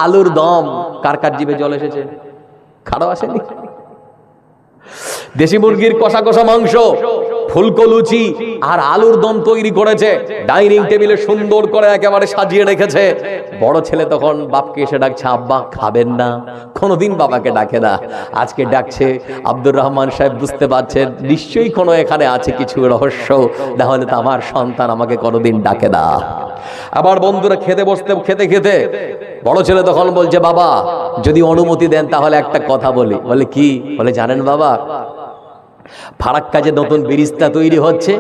আলুর দম। কার কার জিভে জল এসেছে? খারাপ আসেনি? দেশি মুরগির কষা কষা মাংস, ফুলকো লুচি আর আলুর দম তৈরি করেছে। ডাইনিং টেবিলে সুন্দর করে একেবারে সাজিয়ে রেখেছে। বড় ছেলে তখন বাপকে এসে ডাকছে, আব্বা খাবেন না? কোনোদিন বাবাকে ডাকে না, আজকে ডাকছে। আব্দুর রহমান সাহেব বুঝতে পারছেন নিশ্চয়ই কোনো এখানে আছে কিছু রহস্য, না হলে তো আমার সন্তান আমাকে কোনোদিন ডাকে না। আবার বন্ধুরা খেতে বসতে, খেতে খেতে বড় ছেলে তখন বলছে, বাবা যদি অনুমতি দেন তাহলে একটা কথা বলি। বলে কি? বলে জানেন বাবা, ফারাক্কা যে নতুন ব্রিজটা তৈরি হচ্ছে,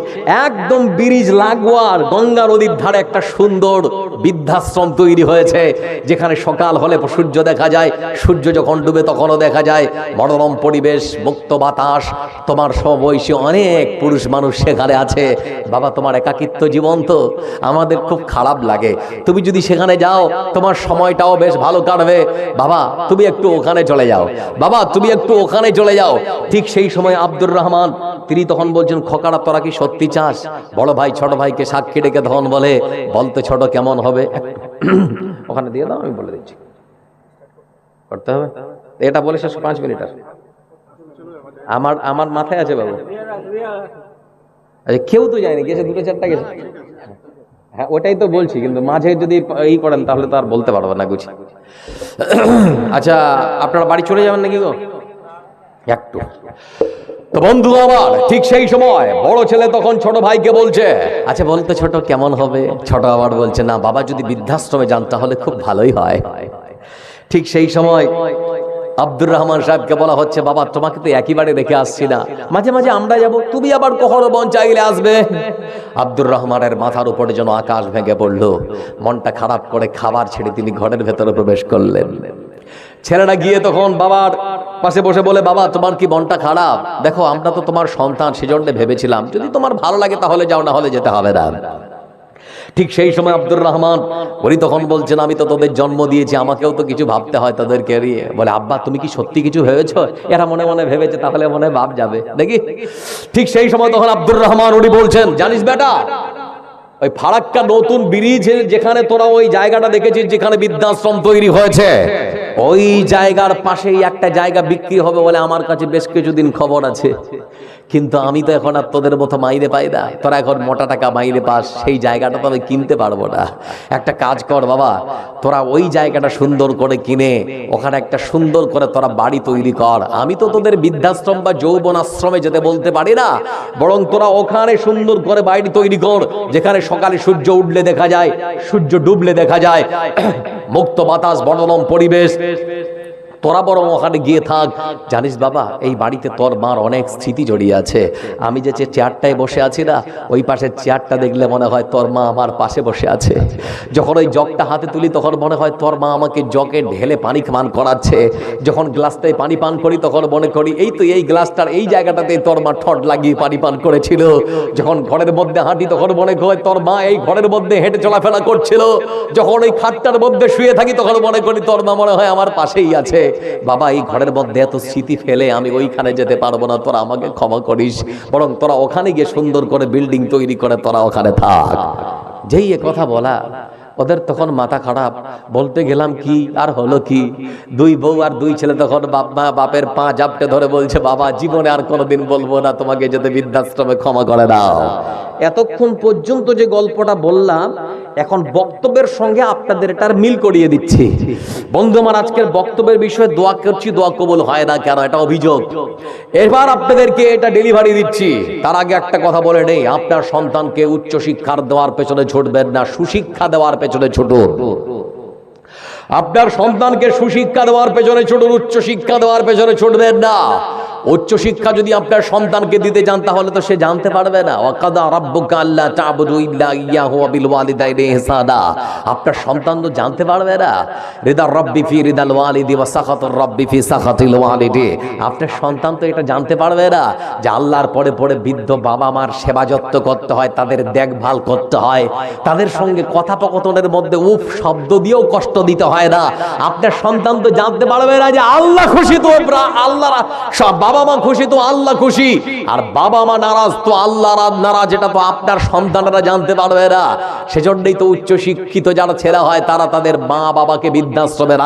একদম ব্রিজ লাগোয়ার গঙ্গা নদীর ধারে একটা সুন্দর বৃদ্ধাশ্রম তৈরি হয়েছে, যেখানে সকাল হলে সূর্য দেখা যায়, সূর্য যখন ডুবে তখনও দেখা যায়। মনোরম পরিবেশ, মুক্ত বাতাস, তোমার সমবয়সী অনেক পুরুষ মানুষ সেখানে আছে। বাবা তোমার একাকিত্ব জীবন তো আমাদের খুব খারাপ লাগে, তুমি যদি সেখানে যাও তোমার সময়টাও বেশ ভালো কাটবে। বাবা তুমি একটু ওখানে চলে যাও, বাবা তুমি একটু ওখানে চলে যাও। ঠিক সেই সময় আব্দুর রহমান তিনি তখন বলছেন, খোকারা তোরা কি সত্যি চাস? বড় ভাই ছোট ভাইকে সাক্ষী রেখে তখন বলে, বলতে ছোট কেমন হবে? ওখানে দিয়ে দাও, আমি বলে দিচ্ছি। করতে হবে এটা বলে শেষ 5 মিনিট। আর আমার মাথায় আছে বাবু। আচ্ছা কেউ তো যায়নি, গেছে 2-4টা গেছে। হ্যাঁ ওটাই তো বলছি, কিন্তু মাঝে যদি এই করেন তাহলে তো আর বলতে পারবো না গুছি। আচ্ছা আপনারা বাড়ি চলে যাবেন নাকি গো? একটু। তো বন্ধু আমার ঠিক সেই সময় বড় ছেলে তখন ছোট ভাইকে বলছে, আচ্ছা বলতে ছোট কেমন হবে? ছোট আবার বলছে, না বাবা যদি বৃদ্ধাশ্রমে যান তাহলে খুব ভালোই হয়। ঠিক সেই সময় আব্দুর রহমান সাহেবকে বলা হচ্ছে, বাবা তোমাকে তো একইবারে রেখে আসছি না, মাঝে মাঝে আমরা যাব, তুমি আবার কখনো মন চাইলে আসবে। আব্দুর রহমানের মাথার উপরে যেন আকাশ ভেঙে পড়লো। মনটা খারাপ করে খাবার ছেড়ে তিনি ঘরের ভেতরে প্রবেশ করলেন। ছেলেরা গিয়ে তখন বাবার পাশে বসে বলে, বাবা তোমার কি মনটা খারাপ? দেখো আমরা তো তোমার সন্তান, সেজন্য ভেবেছিলাম যদি তোমার ভালো লাগে তাহলে যাও, না হলে যেতে হবে না। ঠিক সেই সময় আব্দুর রহমান উনি তখন বলছেন, আমি তো তোদের জন্ম দিয়েছি, আমাকেও তো কিছু ভাবতে হয় তাদেরকে নিয়ে। বলে আব্বা তুমি কি সত্যি কিছু ভেবেছো? এরা মনে মনে ভেবেছে, তাহলে মনে ভাব যাবে নাকি। ঠিক সেই সময় তখন আব্দুর রহমান উনি বলছেন, জানিস বেটা, ওই ফারাক্কা নতুন ব্রিজ যেখানে তোরা ওই জায়গাটা দেখেছিস যেখানে বৃদ্ধাশ্রম তৈরি হয়েছে, ওই জায়গার পাশেই একটা জায়গা বিক্রি হবে বলে আমার কাছে বেশ কিছুদিন খবর আছে, কিন্তু আমি তো এখন আর তোদের মতো মাইনে পাই না, তোরা এখন মোটা টাকা মাইনে পাস, সেই জায়গাটা তো আমি কিনতে পারবো না। একটা কাজ কর বাবা, তোরা ওই জায়গাটা সুন্দর করে কিনে ওখানে একটা সুন্দর করে তোরা বাড়ি তৈরি কর। আমি তো তোদের বৃদ্ধাশ্রম বা যৌবন আশ্রমে যেতে বলতে পারি না, বরং তোরা ওখানে সুন্দর করে বাড়ি তৈরি কর, যেখানে সকালে সূর্য উঠলে দেখা যায়, সূর্য ডুবলে দেখা যায়, মুক্ত বাতাস, বনরম পরিবেশ। তোরা বরং ওখানে গিয়ে থাক। জানিস বাবা, এই বাড়িতে তোর মার অনেক স্মৃতি জড়িয়ে আছে। আমি যে চেয়ারটায় বসে আছি না, ওই পাশের চেয়ারটা দেখলে মনে হয় তোর মা আমার পাশে বসে আছে। যখন ওই জগটা হাতে তুলি তখন মনে হয় তোর মা আমাকে জগে ঢেলে পানি পান করাচ্ছে। যখন গ্লাসটায় পানি পান করি তখন মনে করি এই তো এই গ্লাসটার এই জায়গাটাতে তোর মা ঠট লাগিয়ে পানি পান করেছিল। যখন ঘরের মধ্যে হাঁটি তখন মনে হয় তোর মা এই ঘরের মধ্যে হেঁটে চলাফেরা করছিল। যখন ওই খাটটার মধ্যে শুয়ে থাকি তখন মনে করি তোর মা মনে হয় আমার পাশেই আছে। বাবা, এই ঘরের মধ্যে এত স্মৃতি ফেলে আমি ওইখানে যেতে পারবো না, তোরা আমাকে ক্ষমা করিস, বরং তোরা ওখানে গিয়ে সুন্দর করে বিল্ডিং তৈরি করে তোরা ওখানে থাক। যেই এ কথা বলা, ওদের তখন মাথা খারাপ। বলতে গেলাম কি আর হলো কি, দুই বউ আর দুই ছেলে তখন বাপের পা জাপটে ধরে বলছে, বাবা জীবনে আর কোনোদিন বলবো না তোমাকে যেতে বৃদ্ধাশ্রমে, ক্ষমা করে দাও। এতক্ষণ পর্যন্ত যে গল্পটা বললাম, এখন বক্তব্যের সঙ্গে আপনাদের এটার মিল করিয়ে দিচ্ছি। বন্ধু আমার, আজকের বক্তব্যের বিষয়ে দোয়া করছি, দোয়া কবুল হয় না কেন, এটা অভিযোগ। এবার আপনাদেরকে এটা ডেলিভারি দিচ্ছি। তার আগে একটা কথা বলে নেই, আপনার সন্তানকে উচ্চ শিক্ষার দেওয়ার পেছনে ছুটবেন না, সুশিক্ষা দেওয়ার পেছনে ছুটুন। আপনার সন্তানকে সুশিক্ষা দেওয়ার পেছনে ছুটুন, উচ্চ শিক্ষা দেওয়ার পেছনে ছুটবেন না। উচ্চ শিক্ষা যদি আপনার সন্তানকে দিতে যান তাহলে তো সে জানতে পারবে না। ওয়াকাদা রাব্বুকা আল্লা তা'বুদু ইল্লা ইয়াহু ওয়া বিল ওয়ালিদাইনি ইহসানা। আপনার সন্তান তো জানতে পারবে না। রিদার রাব্বি ফি রিদাল ওয়ালিদি ওয়া সাখাতুর রাব্বি ফি সাখাতিল ওয়ালিদি। আপনার সন্তান তো এটা জানতে পারবে না যে আল্লাহর পরে পরে বৃদ্ধ বাবা মার সেবা যত্ন করতে হয়, তাদের দেখভাল করতে হয়, তাদের সঙ্গে কথোপকথনের মধ্যে উফ শব্দ দিয়েও কষ্ট দিতে হয় না। আপনার সন্তান তো জানতে পারবে না যে আল্লাহ খুশি তো আল্লাহ, সব বাবা মা খুশি তো আল্লাহ খুশি, আর বাবা মা নারাজ তো আল্লাহ নারাজ। এটা তো আপনার সন্তানরা জানতে পারবে না। সেজন্যই তো উচ্চ শিক্ষিত যারা ছেলে হয় তারা তাদের মা বাবাকে বৃদ্ধাশ্রমে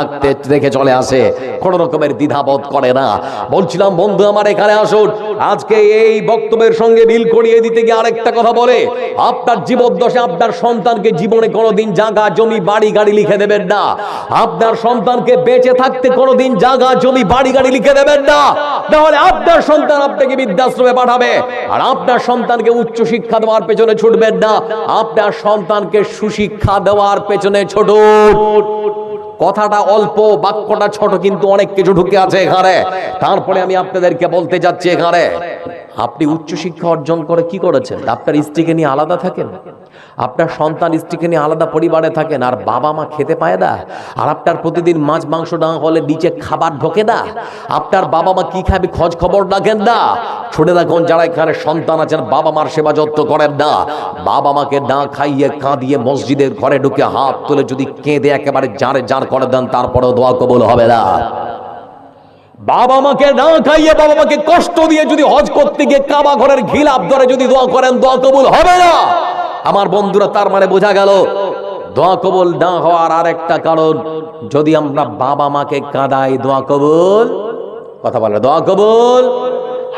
রেখে চলে আসে, কোন রকমের দ্বিধাবোধ করে না। বলছিলাম বন্ধু আমার, এখানে আসুন। আজকে এই বক্তব্যের সঙ্গে মিল করিয়ে দিতে গিয়ে আরেকটা কথা বলে, আপনার জীবদ্দশে আপনার সন্তানকে জীবনে কোনোদিন জায়গা জমি বাড়ি গাড়ি লিখে দেবেন না। আপনার সন্তানকে বেঁচে থাকতে কোনোদিন জায়গা জমি বাড়ি গাড়ি লিখে দেবেন না, তাহলে আপনার সন্তান আপনাকে বৃদ্ধাশ্রমে পাঠাবে। আর আপনার সন্তানকে উচ্চ শিক্ষা দেওয়ার পেছনে ছুটবেন না, আপনার সন্তানকে সুশিক্ষা দেওয়ার পেছনে ছুটুন। কথাটা অল্প, বাক্যটা ছোট, কিন্তু অনেক কিছু ঢুকে আছে এখানে। তারপরে আমি আপনাদেরকে বলতে যাচ্ছি, এখানে আপনি উচ্চশিক্ষা অর্জন করে কি করেছেন? আপনার স্ত্রীকে নিয়ে আলাদা থাকেন, আপনার সন্তান স্ত্রীকে নিয়ে আলাদা পরিবারে থাকেন, আর বাবা মা খেতে পায় না, আর আপনার প্রতিদিন মাছ মাংস না হলে নিচে খাবার ঢোকে না। আপনার বাবা মা কি খাবে খোঁজ খবর রাখেন না। শুনে রাখুন, যারা এখানে সন্তান আছেন বাবা মার সেবা যত্ন করেন না, বাবা মাকে না খাইয়ে কাঁদিয়ে মসজিদের ঘরে ঢুকে হাত তুলে যদি কেঁদে একেবারে জারে জার করে দেন, তারপরেও দোয়া কবুল হবে না। বাবা মাকে না খাইয়ে বাবা মাকে কষ্ট দিয়ে যদি হজ করতে গিয়ে কাবা ঘরের ঘিলাপ ধরে যদি দোয়া করেন, দোয়া কবুল হবে না। আমার বন্ধুরা, তার মানে বোঝা গেল দোয়া কবুল না হওয়ার আরেকটা কারণ, যদি আমরা বাবা মাকে কাঁদাই দোয়া কবুল, কথা বলে দোয়া কবুল,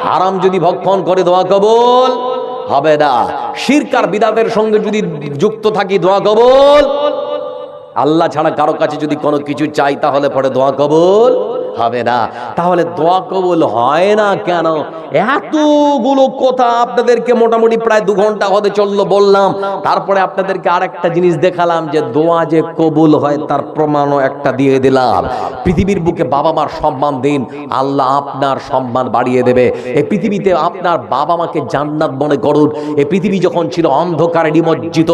হারাম যদি ভক্ষণ করে দোয়া কবুল হবে না, শিরক আর বিদআতের সঙ্গে যদি যুক্ত থাকি দোয়া কবুল, আল্লাহ ছাড়া কারো কাছে যদি কোনো কিছু চাই তাহলে পরে দোয়া কবুল হবে না। তাহলে দোয়া কবুল হয় না কেন? এতগুলো কথা আপনাদেরকে মোটামুটি প্রায় 2 ঘন্টা হতে চললো বললাম। তারপরে আপনাদেরকে আরেকটা জিনিস দেখালাম যে দোয়া যে কবুল হয় তার প্রমাণও একটা দিয়ে দিলাম। পৃথিবীর বুকে বাবা মার সম্মান দিন, আল্লাহ আপনার সম্মান বাড়িয়ে দেবে। এই পৃথিবীতে আপনার বাবা মাকে জান্নাত মনে করুন। এই পৃথিবী যখন ছিল অন্ধকারে নিমজ্জিত,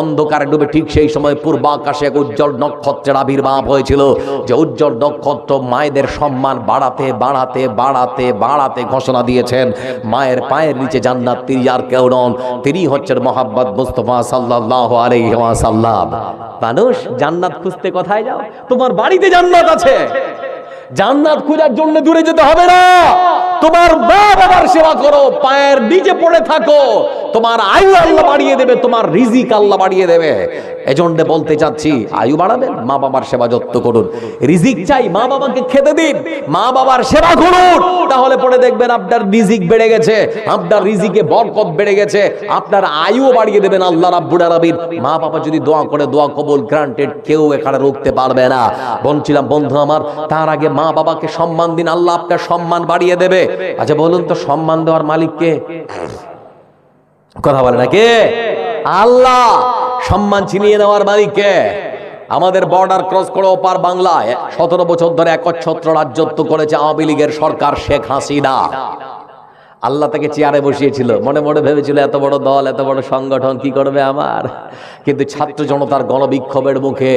অন্ধকারে ডুবে, ঠিক সেই সময় পূর্বাকাশে এক উজ্জ্বল নক্ষত্রের আবির্ভাব হয়েছিল। যে উজ্জ্বল নক্ষত্র মায়েদের সম্মান বাড়াতে বাড়াতে বাড়াতে বাড়াতে ঘোষণা দিয়েছেন, মায়ের পায়ের নিচে জান্নাত, তিনি আর কেউ নন, তিনি হচ্ছেন মুহাম্মদ মুস্তাফা সাল্লাল্লাহু আলাইহি ওয়াসাল্লাম। মানুষ জান্নাত খুঁজতে কোথায় যাও? তোমার বাড়িতে জান্নাত আছে। জান্নাত খোঁজার জন্য দূরে যেতে হবে না। তোমার মা বাবার সেবা করো, পায়ের নিচে পড়ে থাকো, তোমার আয়ু আল্লাহ বাড়িয়ে দেবে, তোমার রিজিক আল্লাহ বাড়িয়ে দেবে। এজন্য বলতে চাচ্ছি, আয়ু বাড়াবেন, মা বাবার সেবা যত্ন করুন। রিজিক চাই, মা বাবাকে খেতে দিন, মা বাবার সেবা করুন, তাহলে পরে দেখবেন আপনার রিজিক বেড়ে গেছে, আপনার রিজিকে বরকত বেড়ে গেছে, আপনার আয়ুও বাড়িয়ে দেবেন আল্লাহ রাব্বুল আলামিন। মা বাবা যদি দোয়া করে, দোয়া কবুল, গ্রান্টেড, কেউ এখানে রুখতে পারবে না। বলছিলাম বন্ধু আমার, তার আগে মা বাবাকে সম্মান দিন, আল্লাহ আপনার সম্মান বাড়িয়ে দেবে। আচ্ছা বলুন তো, সম্মান দেওয়ার মালিক কে? কথা বলে না কে? আল্লাহ। সম্মান ছিনিয়ে নেওয়ার মালিক কে? আমাদের বর্ডার ক্রস করে ওপার বাংলায় 17 বছর ধরে একচ্ছত্র রাজত্ব করেছে আওয়ামী লীগের সরকার, শেখ হাসিনা। আল্লাহ তাকে চেয়ারে বসিয়েছিল, মনে মনে ভেবেছিল এত বড় দল, এত বড় সংগঠন কি করবে আমার। কিন্তু ছাত্র জনতার গণবিক্ষোভের মুখে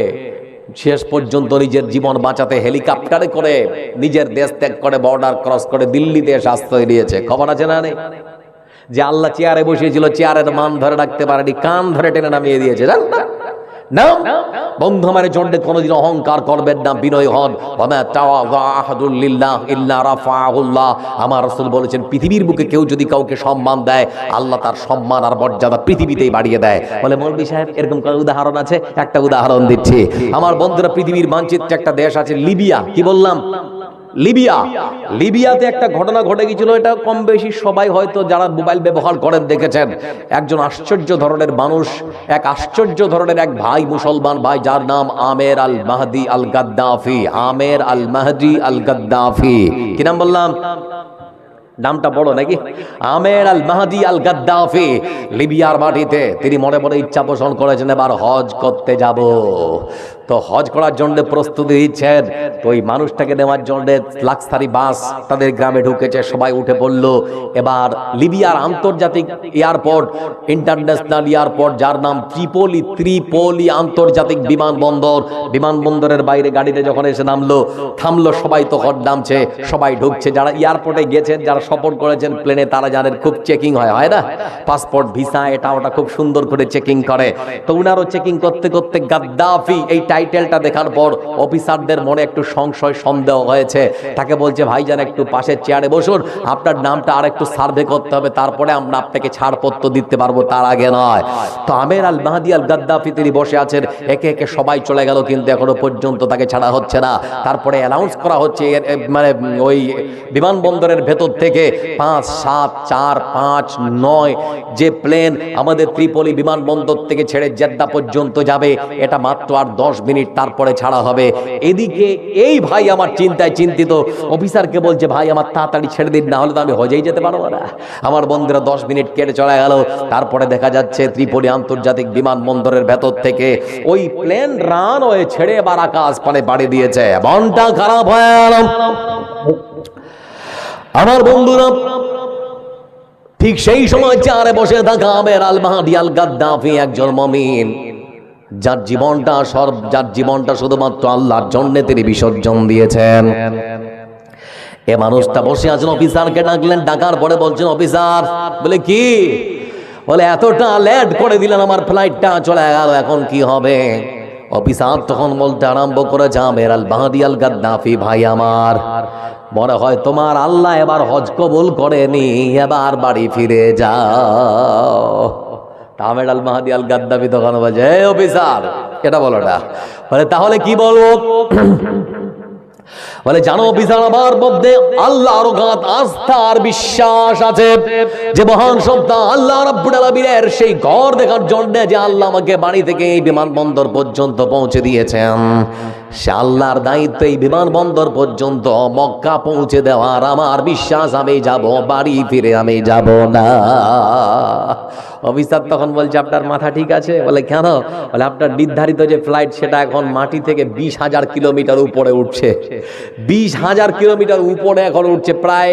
শেষ পর্যন্ত নিজের জীবন বাঁচাতে হেলিকপ্টারে করে নিজের দেশ ত্যাগ করে বর্ডার ক্রস করে দিল্লিতে এসে আশ্রয় দিয়েছে। খবর আছে না নেই? যে আল্লাহ চেয়ারে বসিয়েছিল, চেয়ারের মান ধরে রাখতে পারেনি, কান ধরে টেনে নামিয়ে দিয়েছে। জান না বন্ধু আমার, জন্য কোনোদিন অহংকার করবেন না, বিনয় হন। আমার রাসূল বলেছেন, পৃথিবীর বুকে কেউ যদি কাউকে সম্মান দেয়, আল্লাহ তার সম্মান আর মর্যাদা পৃথিবীতেই বাড়িয়ে দেয়। বলে মৌলভী সাহেব এরকম কোন উদাহরণ আছে? একটা উদাহরণ দিচ্ছি। আমার বন্ধুরা, পৃথিবীর মানচিত্রে একটা দেশ আছে লিবিয়া। কি বললাম? লিবিয়া। লিবিয়াতে একটা ঘটনা ঘটে গিয়েছিল, এটা কম বেশি সবাই হয়তো যারা মোবাইল ব্যবহার করেন দেখেছেন। একজন আশ্চর্য ধরনের মানুষ, এক আশ্চর্য ধরনের এক ভাই, মুসলমান ভাই, যার নাম আমের আল মাহদি আল গাদ্দাফি। আমের আল মাহদি আল গাদ্দাফি। কি নাম বললাম? নামটা বড় নাকি? আমের আল মাহদি আল গাদ্দাফি লিবিয়ার মাটিতে তিনি মনে মনে ইচ্ছা পোষণ করেছেন, এবার হজ করতে যাব। তো হজ করার জন্য প্রস্তুতি দিচ্ছেন। তো ওই মানুষটাকে নেওয়ার জন্য লাক্সারি বাস তাদের গ্রামে ঢুকেছে, সবাই উঠে পড়ল। এবার লিবিয়ার আন্তর্জাতিক এয়ারপোর্ট, ইন্টারন্যাশনাল এয়ারপোর্ট, যার নাম ত্রিপোলি আন্তর্জাতিক বিমানবন্দর। বিমানবন্দরের বাইরে গাড়িতে যখন এসে থামলো, সবাই তখন নামছে, সবাই ঢুকছে। যারা এয়ারপোর্টে গেছেন, যারা সফর করেছেন প্লেনে, তারা জানেন খুব চেকিং হয় না? পাসপোর্ট, ভিসা, এটা ওটা খুব সুন্দর করে চেকিং করে। তো উনারও চেকিং করতে করতে গাদ্দাফি এই টাইটেলটা দেখার পর অফিসারদের মনে একটু সংশয়, সন্দেহ হয়েছে। তাকে বলছে, ভাইজান একটু পাশের চেয়ারে বসুন, আপনার নামটা আর একটু সার্ভে করতে হবে, তারপরে আমরা আপনাকে ছাড়পত্র দিতে পারবো, তার আগে নয়। তো আমের আল মাহদি আল গাদ্দাফি তিনি বসে আছেন। একে একে সবাই চলে গেল, কিন্তু এখনো পর্যন্ত তাকে ছাড়া হচ্ছে না। তারপরে অ্যানাউন্স করা হচ্ছে, মানে ওই বিমানবন্দরের ভেতর থেকে 5, 7, 4, 5, 9 যে প্লেন আমাদের ত্রিপলি বিমানবন্দর থেকে ছেড়ে জেদ্দা পর্যন্ত যাবে, এটা মাত্র আর 10 মিনিট, তারপরে ছাড়া হবে। এদিকে এই ভাই আমার চিন্তায় চিন্তিত, অফিসারকে বলছে, ভাই আমার তাড়াতাড়ি ছেড়ে দিন, না হলে তো আমি হজেই যেতে পারবো না। আমার বন্ধুরা 10 মিনিট কেটে চলে গেল। তারপরে দেখা যাচ্ছে ত্রিপলি আন্তর্জাতিক বিমানবন্দরের ভেতর থেকে ওই প্লেন রান হয়ে ছেড়ে এবার আকাশ পানে বাড়ি দিয়েছে। মনটা খারাপ হয়ে গেল আমার বন্ধুরা। ঠিক সেই সময় চেয়ারে বসে থাকা আমের আল মাহদি আল গাদ্দাফি একজন মুমিন, যার জীবনটা শুধুমাত্র আল্লাহর জন্য তিনি বিসর্জন দিয়েছেন। এ মানুষটা বসে আছেন, অফিসারকে ডাকলেন। ডাকার পরে বলছেন, অফিসার। বলে কি? বলে এতটা লেট করে দিলেন, আমার ফ্লাইটটা চলে গেল, এখন কি হবে? অফিসার তখন বলতে আরম্ভ করেছে, আমের আল মাহদি আল গাদ্দাফি ভাই আমার, মনে হয় তোমার আল্লাহ এবার হজ কবুল করেনি, এবার বাড়ি ফিরে যাও। আমের আল মাহদি আল গাদ্দাফি তখন বলছে, এই অফিসার, এটা বলো না। বলে তাহলে কি বলবো? বলে, জানো অফিসার, আমার মধ্যে আল্লাহর অগাধ আস্থা আর বিশ্বাস আছে যে মহান সত্তা আল্লাহ রাব্বুল আলামিনের সেই ঘর দেখার জন্য যে আল্লাহ আমাকে বাড়ি থেকে এই বিমানবন্দর পর্যন্ত পৌঁছে দিয়েছেন, সে আল্লাহর দায়িত্ব এই বিমানবন্দর পর্যন্ত মক্কা পৌঁছে দেওয়ার। আমার বিশ্বাস, আমি যাব, বাড়ি ফিরে আমি যাব না। অফিসার তখন বলছে, আপনার মাথা ঠিক আছে? বলে কেন? বলে আপনার নির্ধারিত যে ফ্লাইট, সেটা এখন মাটি থেকে 20,000 কিলোমিটার উপরে উঠছে। 20,000 কিলোমিটার উপরে এখন উঠছে, প্রায়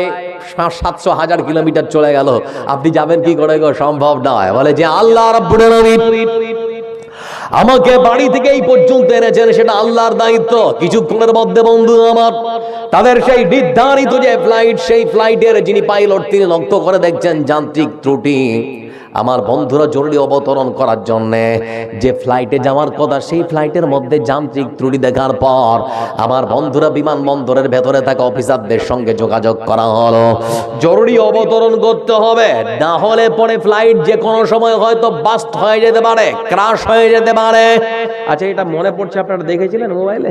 700,000 কিলোমিটার চলে গেল। আপনি যাবেন কি করে গো? সম্ভব নয়। বলে যে আল্লাহ রাব্বুল আলামিন আমাকে বাড়ি থেকে এই পর্যন্ত এনেছেন, সেটা আল্লাহর দায়িত্ব। কিছুক্ষণের মধ্যে বন্ধু আমার, তাদের সেই নির্ধারিত যে ফ্লাইট, সেই ফ্লাইটের যিনি পাইলট, তিনি লক্ষ্য করে দেখছেন যান্ত্রিক ত্রুটি। আমার বন্ধুরা জরুরি অবতরণ করার জন্যে যে ফ্লাইটে যাওয়ার কথা, সেই ফ্লাইটের মধ্যে যান্ত্রিক ত্রুটি দেখার পর আমার বন্ধুরা বিমানবন্দরের ভেতরে থাকা অফিসারদের সঙ্গে যোগাযোগ করা হলো। জরুরি অবতরণ করতে হবে, না হলে পরে ফ্লাইট যে কোনো সময় হয়তো বাস্ট হয়ে যেতে পারে, ক্রাশ হয়ে যেতে পারে। আচ্ছা, এটা মনে পড়ছে, আপনারা দেখেছিলেন মোবাইলে?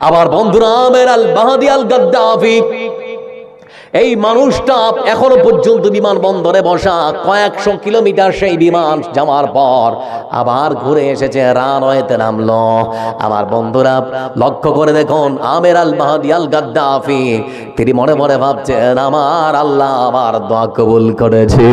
আমার বন্ধুরা আমের আল বাহাদি আল গাদ্দাফি, এই মানুষটা এখনো পর্যন্ত বিমানবন্দরে বসা, কয়েকশো কিলোমিটার সেই বিমান যাওয়ার পর আবার ঘুরে এসেছে, রানওয়েতে নামলো। আমার বন্ধুরা লক্ষ্য করে দেখুন, আমের আল বাহাদি আল গাদ্দাফি তিনি মনে মনে ভাবছেন, আমার আল্লাহ আমার দোয়া কবুল করেছে,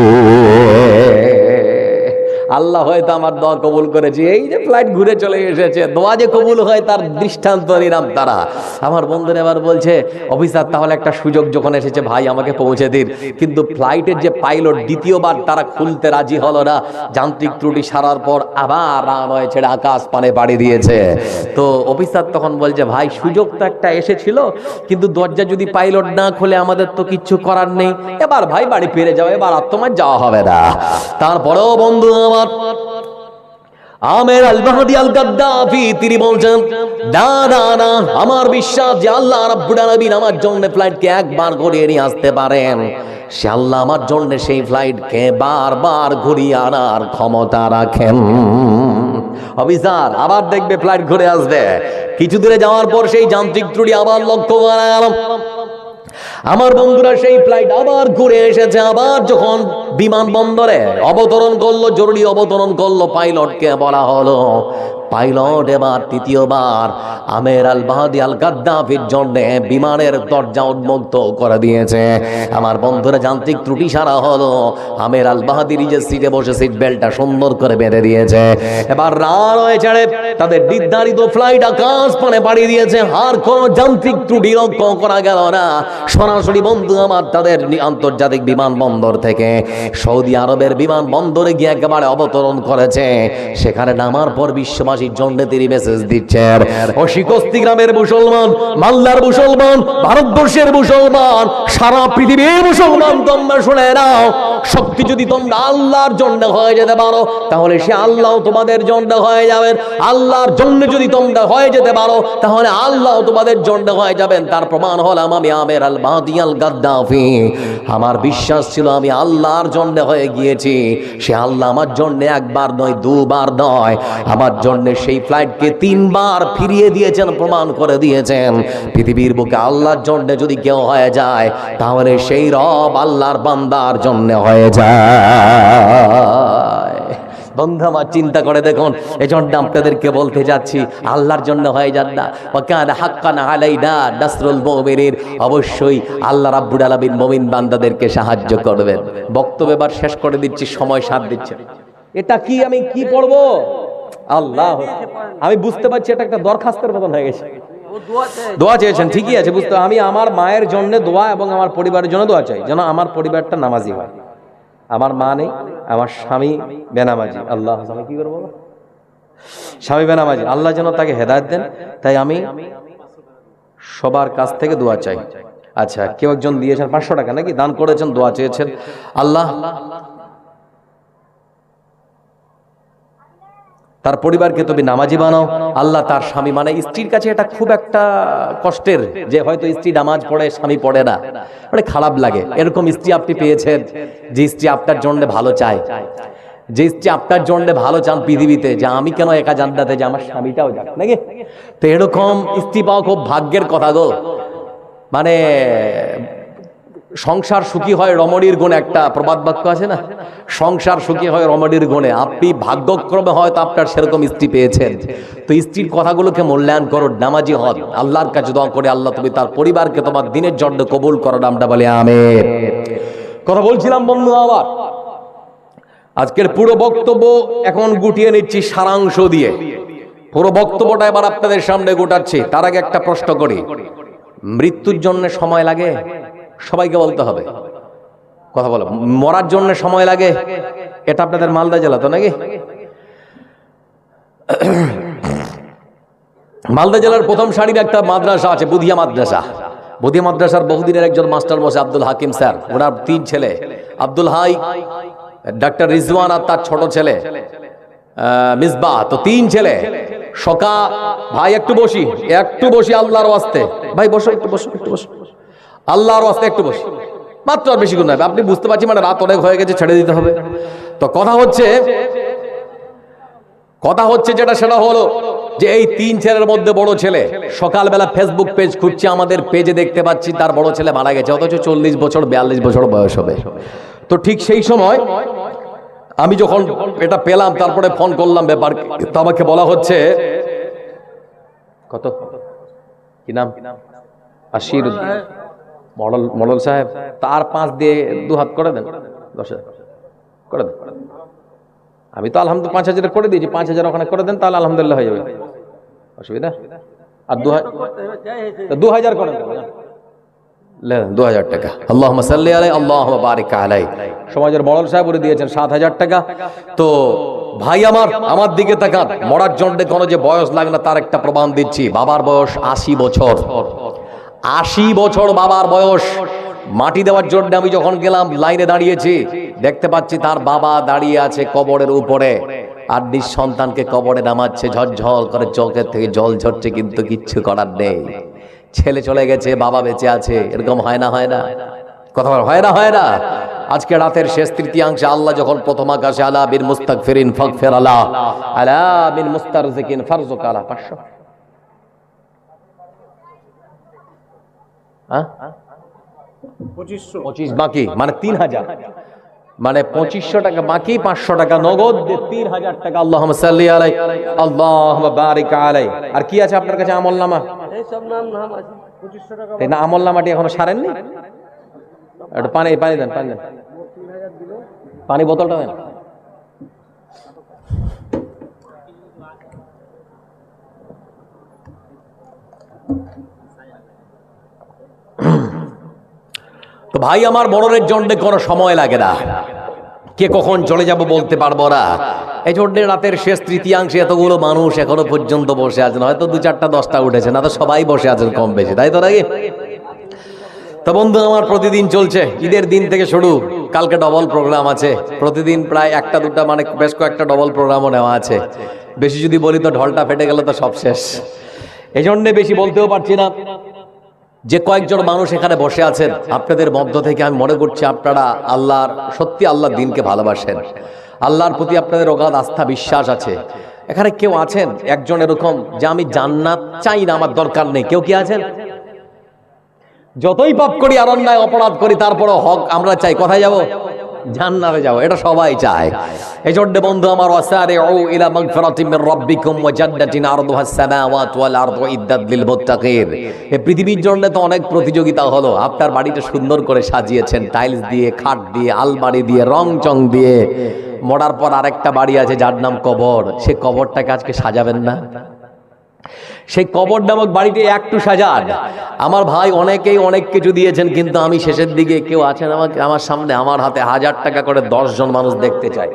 আল্লাহ হয়তো আমার দোয়া কবুল করেছে। এই যে ফ্লাইট ঘুরে চলে এসেছে, দোয়া যে কবুল হয় তার দৃষ্টান্ত নিলাম তারা। আমার বন্ধুরা এবার বলছে, অফিসার তাহলে একটা সুযোগ যখন এসেছে ভাই আমাকে পৌঁছে দিন। কিন্তু ফ্লাইটের যে পাইলট দ্বিতীয়বার তারা খুলতে রাজি হলো না। যান্ত্রিক ত্রুটি সারার পর আবার রানওয়ে ছেড়ে আকাশ পানে পাড়ি দিয়েছে। তো অফিসার তখন বলছে, ভাই সুযোগ তো একটা এসেছিল, কিন্তু দরজা যদি পাইলট না খুলে আমাদের তো কিচ্ছু করার নেই, এবার ভাই বাড়ি ফিরে যাও, এবার আর তোমার যাওয়া হবে না। তারপরেও বন্ধু আমার আমের আল বাহাদি আল গাদ্দাফি তিনি বলছেন, না না না, আমার বিশ্বাস যে আল্লাহ রাব্বুল আলামিন আমার জন্য ফ্লাইটকে একবার ঘুরিয়ে নিয়ে আসতে পারেন। সে আল্লাহ আমার জন্য সেই ফ্লাইটকে বারবার ঘুরিয়ে আনার ক্ষমতা রাখেন। অফিসার আবার দেখবে ফ্লাইট ঘুরে আসবে। কিছু দূরে যাওয়ার পর সেই যান্ত্রিক ত্রুটি আবার লক্ষ্য করা গেল। আমার বন্ধুরা সেই ফ্লাইট আবার ঘুরে এসেছে। আবার যখন বিমানবন্দরে অবতরণ করলো, জরুরি অবতরণ করলো, পাইলটকে বলা হলো, পাইলট এবার তৃতীয়বার আমের আল বাহাদি আল গাদ্দাফির জন্য বিমানের দরজা উন্মুক্ত করে দিয়েছে। আমার বন্ধুরা যান্ত্রিক ত্রুটি সারা হলো, আমের আল বাহাদি নিজের সিটে বসে সিট বেল্টটা সুন্দর করে বেঁধে দিয়েছে। এবার রানওয়ে ছেড়ে তাদের নির্ধারিত ফ্লাইট আকাশ পানে পাড়ি দিয়েছে। আর কোনো যান্ত্রিক ত্রুটি লক্ষ্য করা গেল না। সরাসরি বন্ধু আমার তাদের আন্তর্জাতিক বিমানবন্দর থেকে সৌদি আরবের বিমানবন্দরে গিয়ে একেবারে অবতরণ করেছে। সেখানে নামার পর বিশ্ববাসী জন্য তিনি মেসেজ দিচ্ছেন, ও শিকস্তি গ্রামের মুসলমান, মালদার মুসলমান, ভারতবর্ষের মুসলমান, সারা পৃথিবীর মুসলমান, তোমরা শুনে নাও, শক্তি যদি তোমরা আল্লাহর জন্য হয়ে যেতে পারো তাহলে সে আল্লাহ তোমাদের জন্য হয়ে যাবেন। আল্লাহর জন্য যদি তোমরা হয়ে যেতে পারো তাহলে আল্লাহ তোমাদের জন্য হয়ে যাবেন। তার প্রমাণ হলাম আমি আমের আল বাহাদি আল গাদ্দাফি। আমার বিশ্বাস ছিল আমি আল্লাহর জন্য হয়ে গিয়েছি। সে আল্লাহ আমার জন্য একবার নয়, দুবার নয়, আমার জন্য সেই ফ্লাইটকে 3 বার ফিরিয়ে দিয়েছেন, প্রমাণ করে দিয়েছেন পৃথিবীর বুকে আল্লাহর জন্য যদি কেউ হয়ে যায় তাহলে সেই রব আল্লাহর বান্দার জন্য হয়ে যায়। বন্ধু আমার চিন্তা করে দেখুন, এজন্য আপনাদেরকে বলতে যাচ্ছি আল্লাহর জন্য হয়ে যান না। ওয়াকানা হাক্কান আলাইনা নাসরুল মুমিনিন, অবশ্যই আল্লাহ রাব্বুল আলামিন মুমিন বান্দাদেরকে সাহায্য করবেন। বক্তব্য এবার শেষ করে দিচ্ছি, সময় সাথ দিচ্ছে। এটা কি আমি কি পড়বো? আল্লাহ, আমি বুঝতে পারছি এটা একটা দরখাস্তের মতন হয়ে গেছে। দোয়া চেয়েছেন, ঠিকই আছে, বুঝতে। আমি আমার মায়ের জন্য দোয়া এবং আমার পরিবারের জন্য দোয়া চাই, যেন আমার পরিবারটা নামাজি হয়। আমার মা নেই, আমার স্বামী বেনামাজি। আল্লাহ, আমি কি করবো? স্বামী বেনামাজি, আল্লাহ যেন তাকে হেদায়েত দেন। তাই আমি সবার কাছ থেকে দোয়া চাই। আচ্ছা, কেউ একজন দিয়েছেন 500 টাকা নাকি দান করেছেন, দোয়া চেয়েছেন। আল্লাহ তার পরিবারকে তুমি নামাজি বানাও। আল্লাহ তার স্বামী, মানে স্ত্রীর কাছে এটা খুব একটা কষ্টের, যে হয়তো স্ত্রী নামাজ পড়ে স্বামী পড়ে না, মানে খারাপ লাগে। এরকম স্ত্রী আপনি পেয়েছেন যে স্ত্রী আপনার জন্য ভালো চায়, যে স্ত্রী আপনার জন্য ভালো চান পৃথিবীতে, যে আমি কেন একা জান্নাতে, যে আমার স্বামীটাও যাক নাকি। তো এরকম স্ত্রী পাওয়া খুব ভাগ্যের কথা গো। মানে সংসার সুখী হয় রমণীর গুণে, একটা প্রবাদ বাক্য আছে না, সংসার সুখী হয় রমণীর গুণে। আপনি ভাগ্যক্রমে হয়তো আপনার সেরকম স্ত্রী পেয়েছেন। তো স্ত্রীর কথাগুলোকে মূল্যায়ন করো, নামাজি হন, আল্লাহর কাছে দোয়া করে আল্লাহ তুমি তার পরিবারকে তোমার দিনের জন্য কবুল করো, নামটা বলে আমিন। কথা বলছিলাম বন্ধু, আবার আজকের পুরো বক্তব্য এখন গুটিয়ে নিচ্ছি সারাংশ দিয়ে। পুরো বক্তব্যটা এবার আপনাদের সামনে গোটাচ্ছি। তার আগে একটা প্রশ্ন করি, মৃত্যুর জন্য সময় লাগে? সবাইকে বলতে হবে, কথা বলো। মরার জন্য সময় লাগে? এটা আপনাদের মালদা জেলা তো নাকি? মালদা জেলার প্রথম সারির একটা মাদ্রাসা আছে, বুধিয়া মাদ্রাসা। বুধিয়া মাদ্রাসার বহুদিনের একজন মাস্টার মশাই আব্দুল হাকিম স্যার, ওনার 3 ছেলে, আব্দুল হাই, ডাক্তার রিজওয়ান আর তার ছোট ছেলে মিসবাহ, তো 3 ছেলে। ভাই একটু বসি আল্লাহর ওয়াস্তে, ভাই বসো, একটু বসো আল্লাহর ওয়াস্তে, একটু বসি মাত্র, আর বেশি গুণ নয়। আপনি বুঝতে পারছি মানে রাত অনেক হয়ে গেছে, ছেড়ে দিতে হবে। তো কথা হচ্ছে যেটা, সেটা হলো যে এই 3 ছেলের মধ্যে বড় ছেলে সকালবেলা ফেসবুক পেজ খুঁজছে, আমাদের পেজে দেখতে পাচ্ছি তার বড় ছেলে মারা গেছে, অথচ 40 বছর 42 বছর বয়স হবে। তো ঠিক সেই সময় আমি যখন এটা পেলাম, তারপরে ফোন করলাম ব্যাপার, তো আমাকে বলা হচ্ছে কত কি নাম, আশির মডল সাহেব, তার 5 দিয়ে 2 হাত করে দেন, 10,000 করে দেন। আমি তো আলহামদুলিল্লাহ 5,000 করে দিয়েছি, 5,000 ওখানে করে দেন, তাহলে আলহামদুলিল্লাহ হয়ে যাবে, অসুবিধা। আর 2,000 করে দেন, 2,000 টাকা। আল্লাহুম্মা সাল্লি আলাইহি আল্লাহুম্মা বারিক আলাইহি। সমাজের মডল সাহেব বলে দিয়েছেন 7,000 টাকা। তো ভাই আমার দিকে তাকান, মরার জন্য কোনো যে বয়স লাগে না তার একটা প্রমাণ দিচ্ছি। বাবার বয়স 80 বছর, 80 বছর বাবার বয়স। মাটি দেওয়ার জন্য আমি যখন গেলাম, লাইনে দাঁড়িয়েছি, দেখতে পাচ্ছি তার বাবা দাঁড়িয়ে আছে কবরের উপরে, আর নিঃসন্তানকে কবরে নামাচ্ছে, ঝরঝর করে চোখের থেকে জল ঝরছে, কিন্তু কিচ্ছু করার নেই। ছেলে চলে গেছে, বাবা বেঁচে আছে, এরকম হয় না কথা হয় না। আজকে রাতের শেষ তৃতীয়াংশে আল্লাহ যখন প্রথম আকাশে আলা বিল মুস্তাগফিরিন ফাগফির আলা বিল মুস্তারজিকিন ফারজুক আলা 500, হ্যাঁ 25 বাকি, মানে 3,000, মানে 2500 টাকা বাকি, 500 টাকা নগদ, 3,000 টাকা। আল্লাহুম্মা সাল্লি আলাইহি আল্লাহুম্মা বারিক আলাইহি। আর কি আছে আপনার কাছে? আমলনামা, এই সব নাম আছে। 2500 টাকা না, আমলনামাটি এখনো সারেননি? একটু পানি দেন, পানি বোতলটা দেন। তো ভাই আমার, মরণের জন্য কোনো সময় লাগে না, কে কখন চলে যাব বলতে পারবো না। এই জন্য রাতের শেষ তৃতীয়াংশে এতগুলো মানুষ এখনো পর্যন্ত বসে আছেন, হয়তো 2-4টা 10টা উঠেছে, না তো সবাই বসে আছেন কম বেশি, তাই তো নাকি? তো বন্ধু আমার, প্রতিদিন চলছে, ঈদের দিন থেকে শুরু, কালকে ডবল প্রোগ্রাম আছে, প্রতিদিন প্রায় 1-2টা, মানে বেশ কয়েকটা ডবল প্রোগ্রামও নেওয়া আছে। বেশি যদি বলি তো ঢলটা ফেটে গেলে তো সব শেষ, এই জন্যে বেশি বলতেও পারছি না। যে কয়েকজন মানুষ এখানে বসে আছেন, আপনাদের মধ্য থেকে আমি মনে করছি আপনারা সত্যি আল্লাহর দিনকে ভালোবাসেন, আল্লাহর প্রতি আপনাদের অগাধ আস্থা বিশ্বাস আছে। এখানে কেউ আছেন একজন এরকম যে আমি জান্নাত চাই না, আমার দরকার নেই? কেউ কি আছেন? যতই পাপ করি আর অন্যায় অপরাধ করি, তারপরও হক আমরা চাই, কোথায় যাব? জান্নাতে যাব, এটা সবাই চায়। এই জন্য বন্ধু আমার, ওয়াসারিউ ইলা মাগফিরাতিম মির রাব্বিকুম ওয়া জান্নাতিন আরদুহাস সামাওয়াতু ওয়াল আরদু ইদ্দাত লিল মুত্তাকিন। এই পৃথিবীর জন্য তো অনেক প্রতিযোগিতা হলো, আপনার বাড়িটা সুন্দর করে সাজিয়েছেন, টাইলস দিয়ে, খাট দিয়ে, আলমারি দিয়ে, রং চং দিয়ে। মরার পর আরেকটা বাড়ি আছে যার নাম কবর, সেই কবরটাকে আজকে সাজাবেন না? সেই কবর নামক বাড়িতে একটু সাজান। আমার ভাই অনেকেই অনেক কিছু দিয়েছেন, কিন্তু আমি শেষের দিকে, কেউ আছেন আমার সামনে, আমার হাতে 1000 টাকা করে 10 জন মানুষ দেখতে চাই,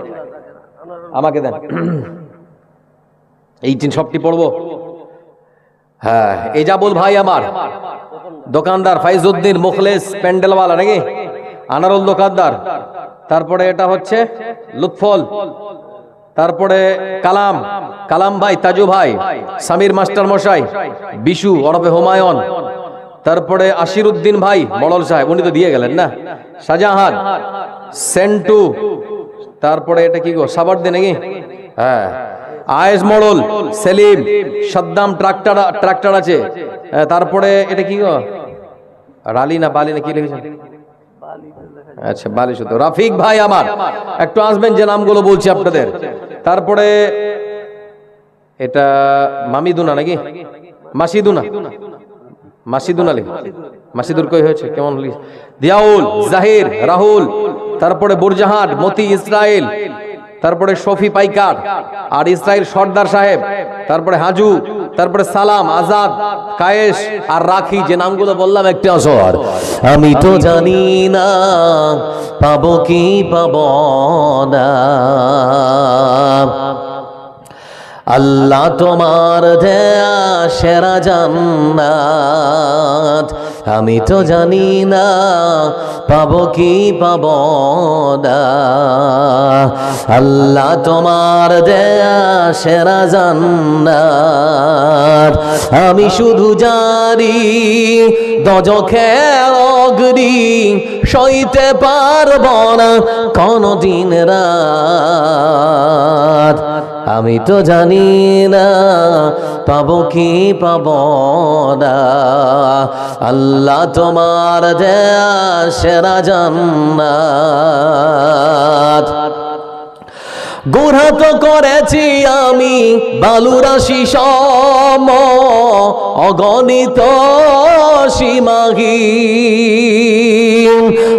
আমাকে দেন। এই সবটি পড়বো। হ্যাঁ, এজাবুল ভাই আমার দোকানদার, ফাইজউদ্দিন মুখলেস প্যান্ডেলওয়ালা নাকি, আনারুল দোকানদার, তারপরে এটা হচ্ছে লুৎফল, তারপরে কালাম ভাই, তাজু ভাই, সামির মাস্টার মশাই, বিশু ওরফে হুমায়ুন, তারপরে আশিরউদ্দিন ভাই মডল সাহেব, উনি তো দিয়ে গেলেন না, শাহজাহান, সেন্টু, তারপরে এটা কি গো, সাবরদি নাকি, হ্যাঁ, আয়েশ মডল, সেলিম, সাদ্দাম ট্রাক্টর আছে, তারপরে এটা কি গো, রালি না বালি না কি লিখেছেন? আচ্ছা, বালি শুধু। রাফিক ভাই আমার, একটু আসবেন, যে নামগুলো বলছি আপনাদের। তারপরে এটা মামিদুনা নাকি, মাসিদুনা লিখ, মাসিদুর কই হয়েছে, কেমন লিখ, দিয়াউল, জাহির, রাহুল, তারপরে বুরজাহান, মতি, ইসরাইল, তারপরে শফি পাইকার, আর ইসরাইল সর্দার সাহেব, তারপরে হাজু, তারপরে সালাম, আজাদ, কায়েশ আর রাখি, যে নামগুলো বললাম একটু আসর। আমি তো জানি না পাবো কি পাবো না, আল্লাহ তোমার দেয়া সেরা জান্নাত, আমি তো জানি না পাবো কি পাবো না। আল্লাহ তোমার দেয়া সেরা জান্নাত, আমি শুধু জানি দোজখের অগ্নি সইতে পারবো না কোনদিন রাত। আমি তো জানি না পাবো কি পাবো না। আল্লাহ তোমার দেয়া সেরা জান্নাত। গুনাহ তো করেছি আমি বালুরাশি সম, অগণিত সীমাহীন।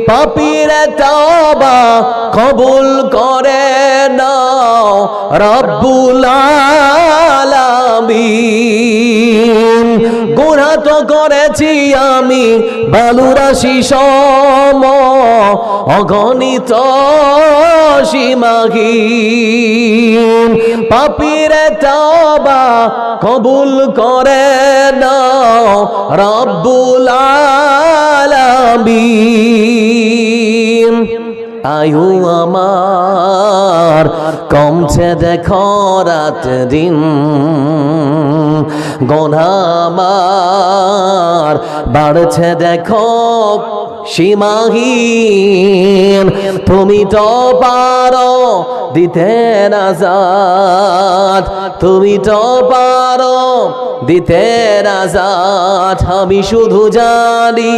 পাপীর তওবা কবুল করে নাও রব্বুল আলামিন। গুনাহ তো করেছি আমি বালুরাশি সম, অগণিত সীমাহীন। পাপীর তওবা কবুল করে নাও রব্বুল আলামিন। আয়ু আমার কমছে দেখো রাত দিন, গুনাহ আমার বাড়ছে দেখো সীমাহীন। তুমি তো পারো দিতে নাজাত, তুমি তো পারো দিতে নাজাত। আমি শুধু জানি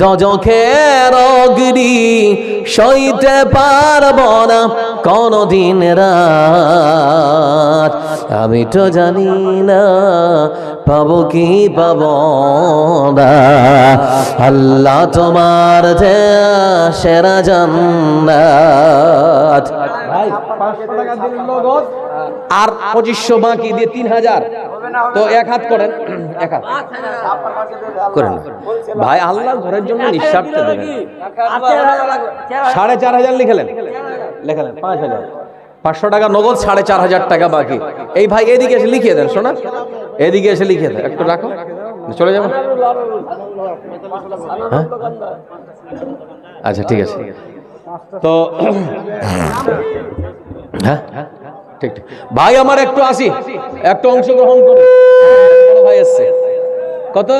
দোজখের অগ্নি সইতে পারবো না কোনদিন রাত। আমি তো জানি না পাবো কি পাবো না। আল্লাহ তোমার দেয়া সেরা জান্নাত। আর 2500 বাকি দিয়ে 3000, তো এক হাত করেন, এক হাত করেন ভাই, আল্লাহর ঘরের জন্য নিঃস্বার্থে দেবেন। 4500 লিখলেন, লেখালেন 5000, 500 টাকা নগদ, 4500 টাকা বাকি। এই ভাই এদিকে এসে লিখিয়ে দেন, শোনা, এদিকে এসে লিখিয়ে দেন, একটু রাখো, চলে যাবো। হ্যাঁ আচ্ছা ঠিক আছে, তো হ্যাঁ ঠিক ঠিক ভাই, আমার একটু আসি, একটু অংশগ্রহণ করুন। ভাই এসছে, কত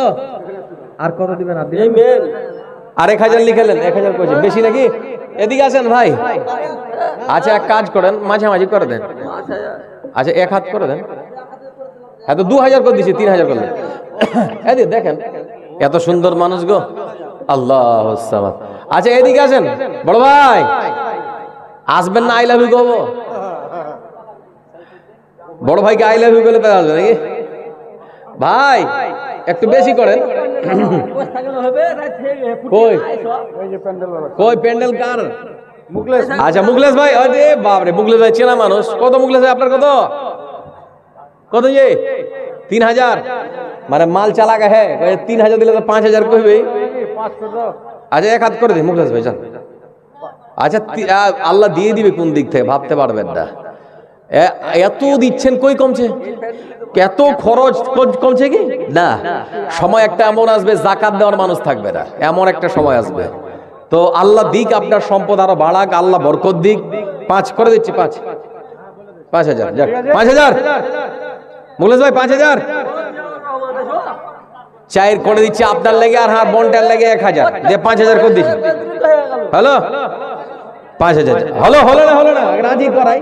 আর কত দিবেন? আর 1000 লিখেলেন, 1000 কইছে বেশি নাকি? এদিকে আসেন ভাই। আচ্ছা এক কাজ করেন, মাঝামাঝি করে দেন। আচ্ছা এক হাত করে দেন। এত 2000 করে দিছি, 3000 করলেন। এদিকে দেখেন, এত সুন্দর মানুষ গো, আল্লাহ। আচ্ছা এদিকে আসেন বড় ভাই, আসবেন না? আই লাভ ইউ গো, বড় ভাইকে আই লাভ ইউ বলে আসবে নাকি? ভাই একটু বেশি করেন। কই কই প্যান্ডেল কার? আচ্ছা মুখলেশ ভাই, আরে বাপরে, মুখলেশ ভাই চেনা মানুষ। কত মুখলেশ ভাই আপনার? কত কত? যে 3000, মানে মাল চালা গে হ্যাঁ। 3000 দিলে তো 5000 কইবে। আচ্ছা এক হাত করে দিই মুখলেশ ভাই, যান। আচ্ছা আল্লাহ দিয়ে দিবে কোন দিক থেকে ভাবতে পারবেন না। এত দিচ্ছেন, কই কমছে? এত খরচ কমছে কি না? সময় একটা এমন আসবে যাকাত দেওয়ার মানুষ থাকবে না, এমন একটা সময় আসবে। তো আল্লাহ দিক আপনার সম্পদ আরো বাড়াক, আল্লাহ বরকত দিক। 5 করে দিচ্ছি, 5000, 5000 মুখলেশ ভাই, 5000 চায়ের করে দিচ্ছি আপনার লেগে, আর হ্যাঁ বন্টার লেগে 1000 যে 5000 করে দিচ্ছি। হ্যালো 5000, হলো হলো না, হলো না, রাজি করাই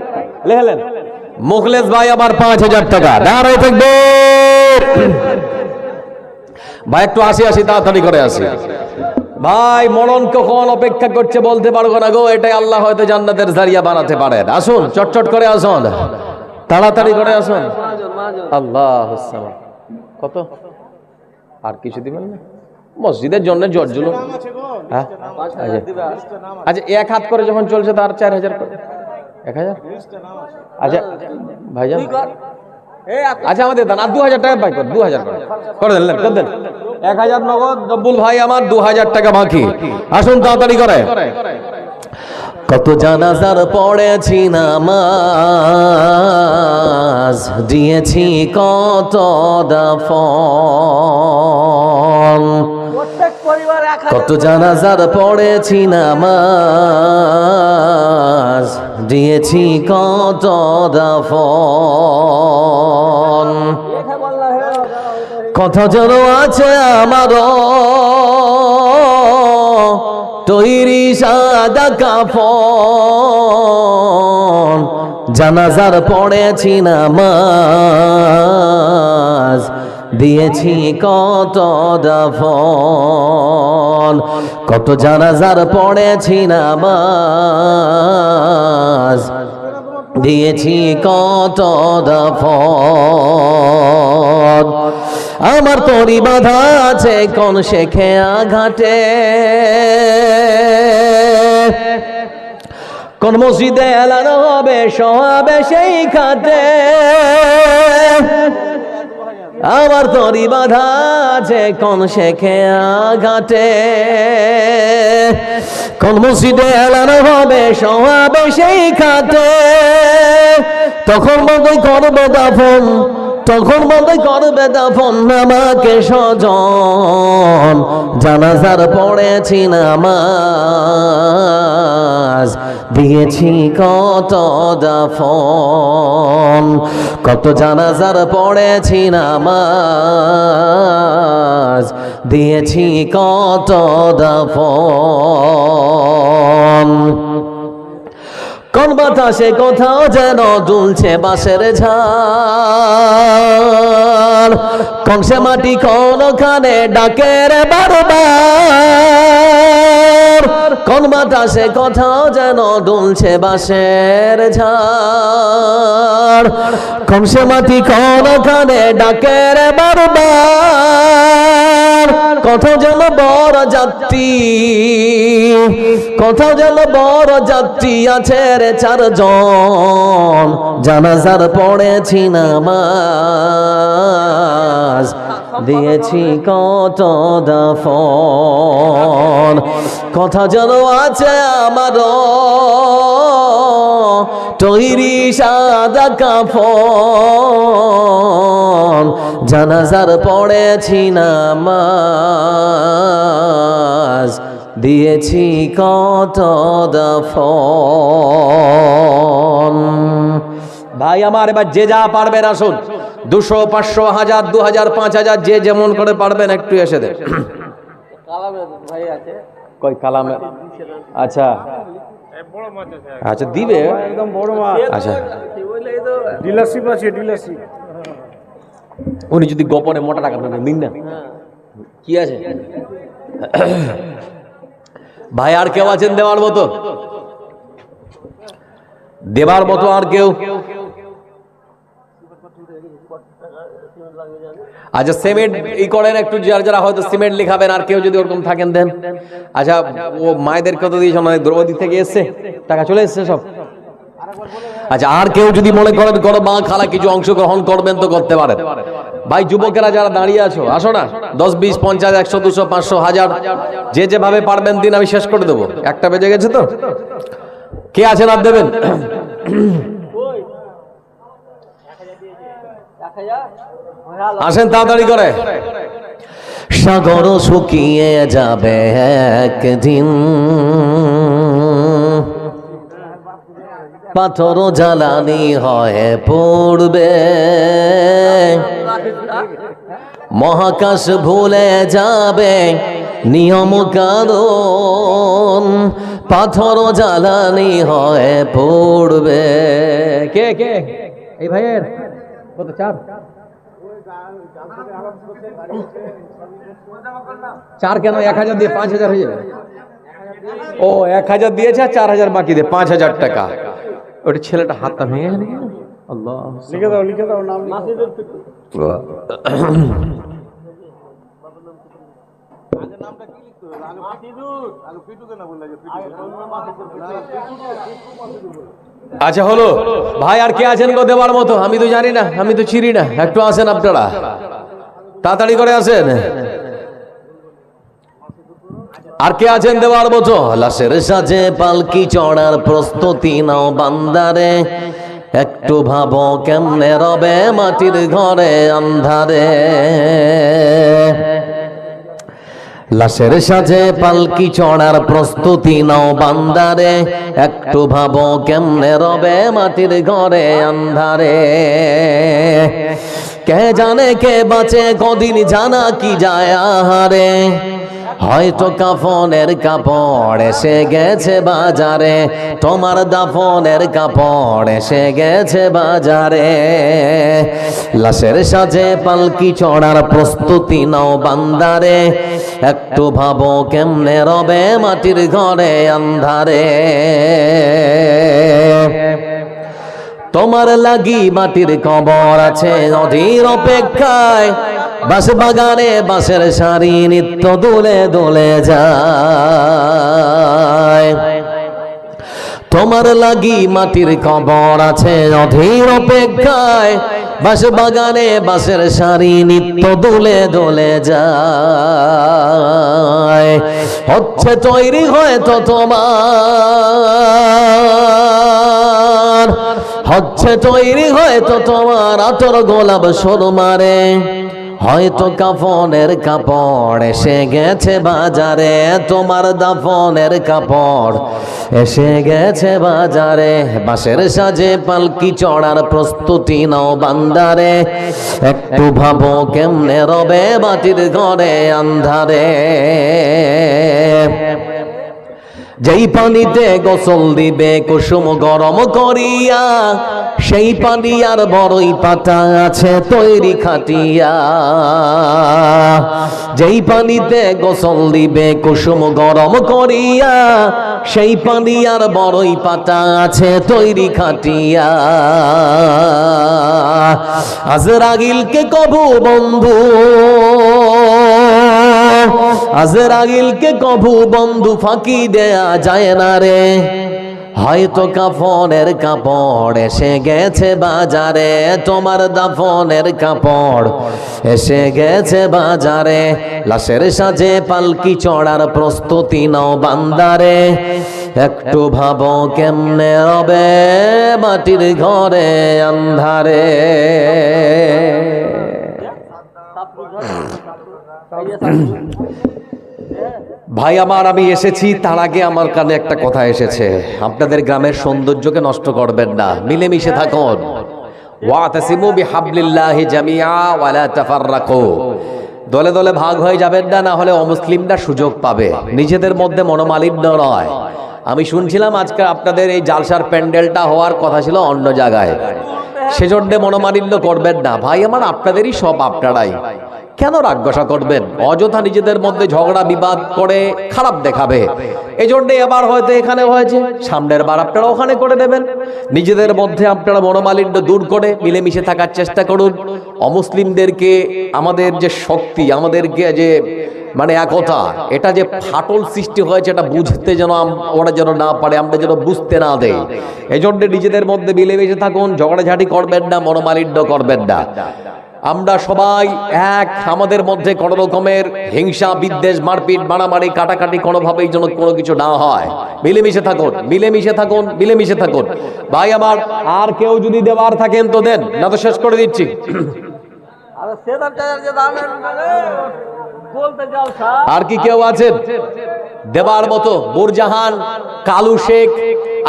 লেখলেন। মুখলেশ ভাই আবার 5000 টাকা। দাঁড়াই থাকবে ভাই, একটু আসি তাড়াতাড়ি করে আসি ভাই। মরণ কখন অপেক্ষা করছে বলতে পারবো না গো, এটাই আল্লাহ হয়তো জান্নাতের জারিয়া বানাতে পারেন। আসুন চটচট করে আসুন, তাড়াতাড়ি করে আসুন। আল্লাহ কত আর কিছু দিবেন না মসজিদের জন্য জর্জুল? হ্যাঁ আচ্ছা এক হাত করে যখন চলছে তার 4000 করে 1000। আচ্ছা ভাইজান, আচ্ছা আমাদের দান আর 2000 টাকা পাই, 2000 করে দেন, করে দেন। 1000 নগদ, রব্বুল ভাই আমার 2000 টাকা বাকি। আসুন তাড়াতাড়ি করে। কত জানাজার পড়েছি নামাজ, দিয়েছি কত দাফন। কত জানাজার পড়েছি নামাজ, দিয়েছি কত দাফন। কথা যেন আছে আমারও তৈরি সাদা কাফন, জানাজার পড়েছি নামাজ, দিয়েছি কত দাফন। কত জানাজার পড়েছি নামাজ, দিয়েছি কত দাফন। আমার তরি বাঁধা আছে কোন শেখে আঘাটে, কোন মসজিদে এলানো হবে সহাবে সেই খাটে। আমার তরি বাঁধা আছে কোন শেখে আঘাটে, কোন মসজিদে এলানো হবে সহাবে সেই খাটে। তখন বন্ধই করবে দাফন, তখন বন্ধই করবে দাফন আমাকে স্বজন। জানাজার পড়েছি নামাজ, দিয়েছি কত দাফন। কত জানাজার পড়েছি নামাজ, দিয়েছি কত দাফন। কোন বাতাসে কোথাও যেন দুলছে বাঁশের ঝাড়, কোন সে মাটি কোনখানে ডাকে রে বারবার। কোন বাতাসে কোথাও যেন দুলছে বাঁশের ঝাড়, কোন সে মাটি কোনখানে ডাকে রে বারবার। কোথাও যেন বড় যাত্রী, কোথাও যেন বড় যাত্রী আছে রে চারজন। জানাজার পড়েছি নামাজ, দিয়েছি কত দাফন। কথা যেন আছে আমারও তৈরি সাদা কাফন। জানাজার পড়েছি নামাজ, দিয়েছি কত দাফন। ভাই আমার এবার যে যা পারবেন আসুন, 200, 500, 1000, 2000, 5000 যে যেমন করে পারবেন একটু এসে দেন। কই কালামে? আচ্ছা আচ্ছা দিবে একদম বড় মাছ। আচ্ছা ডিলারশিপ আছে, ডিলারশিপ। উনি যদি গোপনে মোটা টাকা দেন দিন না, কি আছে ভাই? আর কেউ আছেন দেওয়ার মতো? দেবার মতো আর কেউ? আচ্ছা সিমেন্ট ই করেন একটু, যারা যারা হয়তো সিমেন্ট লিখাবেন, আর কেউ যদি ওরকম থাকেন দেন। আচ্ছা ও মায়েদের কত দিয়েছে, দ্রৌপদী থেকে এসছে টাকা, চলে এসছে সব। আচ্ছা আর কেউ যদি মনে করেন কোনো মা খালা কিছু অংশগ্রহণ করবেন তো করতে পারেন। ভাই যুবকেরা যারা দাঁড়িয়ে আছো আসো না, 10, 20, 50, 100, 200, 500, 1000 যে যেভাবে পারবেন দিন, আমি শেষ করে দেবো। 1টা বেজে গেছে তো, কে আছেন আর দেবেন? আসেন তাড়াতাড়ি করে। সাগর শুকিয়ে যাবে একদিন, পাথর জ্বালানি হয়ে পড়বে, মহাকাশ ভুলে যাবে নিয়ম কানুন, পাথর জ্বালানি হয়ে পড়বে। কে কে এই ভাইয়ের কত? 4 কেন? 1000 দিয়ে 5000 হয়ে যাবে। ও 1000 দিয়েছে, 4000 বাকি দিয়ে 5000 টাকা। ওটা ছেলেটা হাতটা ভেঙে গেল। আল্লাহ, লিখে দাও, লিখে দাও নাম। আচ্ছা হলো ভাই, আর কে আছেন গো দেওয়ার মতো? আমি তো জানি না, আমি তো চিনি না। একটু আসেন আপনারা, তাড়াতাড়ি করে আসেন। আর কে আছেন দেওয়ার মতো? লাশের সাজে পালকি চড়ার প্রস্তুতি নাও বান্দারে, একটু ভাবো কেমনে রবে মাটির ঘরে আন্ধারে। লাশের সাজে পালকি চড়ার প্রস্তুতি নাও বান্দারে, একটু ভাবো কেমনে রবে মাটির ঘরে আন্ধারে। কে জানে কে বাঁচে কদিন জানা কি যায় আহারে, হয়তো কাফনের কাপড় এসে গেছে বাজারে, তোমার দাফনের কাপড় এসে গেছে বাজারে। লাশের সাজে পালকি চড়ার প্রস্তুতি নাও বান্দারে, একটু ভাবো কেমনে রবে মাটির ঘরে আন্ধারে। তোমার লাগি মাটির কবর আছে অধীর অপেক্ষায়, বাঁশ বাগানে বাঁশের সারি নিত্য দোলে দোলে যায়। তোমার লাগি মাটির কবর আছে অধীর অপেক্ষায়, বাঁশ বাগানে বাঁশের সারি নিত্য দোলে দোলে যায়। হচ্ছে তৈরি হয়তো তোমার, হচ্ছে তৈরি হয়তো তোমার আতর গোলাপ সুরমারে, হয়তো কাফনের কাপড় এসে গেছে বাজারে, তোমার দাফনের কাপড় এসে গেছে বাজারে। বাঁশের সাজে পালকি চড়ার প্রস্তুতি নাও বান্দারে, একটু ভাবো কেমনে রবে মাটির ঘরে আন্ধারে। যেই পানিতে গোসল দিবে কুসুম গরম করিয়া, সেই পানি আর বড়ই পাতা আছে তৈরি খাটিয়া। যেই পানিতে গোসল দিবে কুসুম গরম করিয়া, সেই পানি আর বড়ই পাতা আছে তৈরি খাটিয়া। আজরাইলকে কবু বন্ধু, আজরাইলকে কবু বন্ধু ফাঁকি দেয়া যায় না রে, হয়তো কাফনের কাপড় এসে গেছে বাজারে, তোমার দাফনের কাপড় এসে গেছে বাজারে। লাশের সাজে পালকি চড়ার প্রস্তুতি নাও বান্দারে, একটু ভাবো কেমনে রবে মাটির ঘরে আন্ধারে। ভাই আমার, আমি এসেছি তার আগে আমার কানে একটা কথা এসেছে, আপনাদের গ্রামের সৌন্দর্যকে নষ্ট করবেন না, মিলেমিশে থাকুন। ওয়াতাসিমু বিহাবলিল্লাহি জামিআ ওয়া লা তাফাররাকু। দলে দলে ভাগ হয়ে যাবেন না, না হলে অমুসলিমরা সুযোগ পাবে। নিজেদের মধ্যে মনোমালিন্য নয়। আমি শুনছিলাম আজকে আপনাদের এই জালসার প্যান্ডেলটা হওয়ার কথা ছিল অন্য জায়গায়, সেজন্য মনোমালিন্য করবেন না। ভাই আমার, আপনাদেরই সব, আপনারাই কেন রাগগসা করবেন? অযথা নিজেদের মধ্যে ঝগড়া বিবাদ করে খারাপ দেখাবে। এই জন্যে এবার হয়তো এখানে হয়েছে, সামনের বার আপনারা ওখানে করে দেবেন। নিজেদের মধ্যে আপনারা মনোমালিন্য দূর করে মিলেমিশে থাকার চেষ্টা করুন। অমুসলিমদেরকে আমাদের যে শক্তি, আমাদেরকে যে মানে একতা, এটা যে ফাটল সৃষ্টি হয়েছে এটা বুঝতে যেন ওরা যেন না পারে, আমরা যেন বুঝতে না দেই। এই জন্যে নিজেদের মধ্যে মিলেমিশে থাকুন, ঝগড়াঝাটি করবেন না, মনোমালিন্য করবেন না। আমরা সবাই এক, আমাদের মধ্যে কোনো রকমের হিংসা বিদ্বেষ মারপিট মারামারি কাটাকাটি কোনোভাবেই যেন কোনো কিছু না হয়। মিলেমিশে থাকুন, মিলেমিশে থাকুন, মিলেমিশে থাকুন। ভাই আমার, আর কেউ যদি দেওয়ার থাকেন তো দেন, না তো শেষ করে দিচ্ছি। আর কি কেউ আছেন দেবার মতো? নুরজাহান, কালু শেখ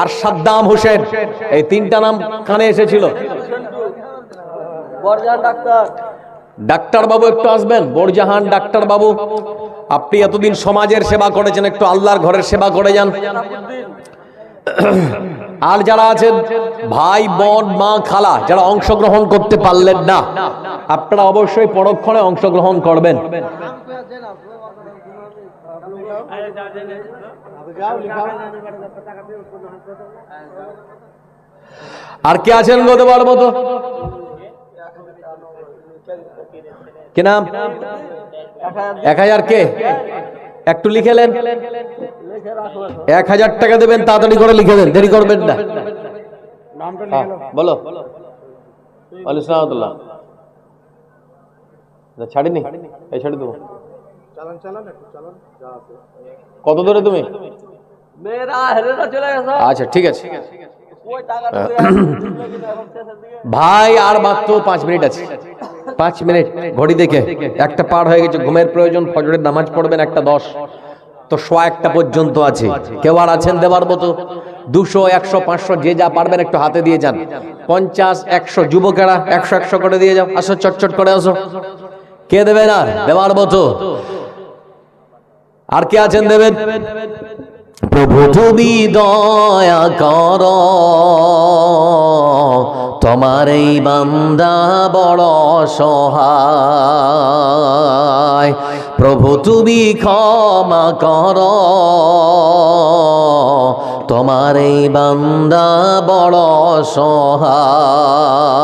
আর সাদ্দাম হোসেন, এই তিনটা নাম কানে এসেছিল। ডাক্তার বাবু একটু আসবেন। বোরজাহান ডাক্তার বাবু, আপনি এতদিন সমাজের সেবা করেছেন, একটু আল্লাহর ঘরের সেবা করে যান। আর যারা আছেন ভাই বোন মা খালা, যারা অংশগ্রহণ করতে পারলেন না, আপনারা অবশ্যই পরক্ষণে অংশগ্রহণ করবেন। আর কে আছেন গো দেবার মতো? কি নাম? 1000 কে? একটু লিখেলেন। 1000 টাকা দেবেন, তাড়াতাড়ি করে লিখে দেন, দেরি করবেন না। বলো। ছাড়িনি, এই ছাড়ি দেবো। কত দূরে তুমি? মেয়েরা হেরেরা চলে গেছে আচ্ছা ঠিক আছে ওই টাকাটা ভাই, আর মাত্র 5 মিনিট আছে। 5 মিনিট ঘড়ি দেখে, একটা পার হয়ে গেছে। ঘুমের প্রয়োজন, ফজরের নামাজ পড়বেন 1:10, তো 1:15 পর্যন্ত আছে। কেউ আর আছেন দেবার মতো? 200, 100, 500 যে যা পারবেন একটু হাতে দিয়ে যান। 50, 100 যুবকেরা 100 100 করে দিয়ে যাও। আসো, চটচট করে আসো। কে দেবে না দেবার মতো? আর কে আছেন দেবেন? প্রভু তুমি দয়া কর, তোমার এই বান্দা বড় সহায়। প্রভু তুমি ক্ষমা কর, তোমার এই বান্দা বড় সহায়।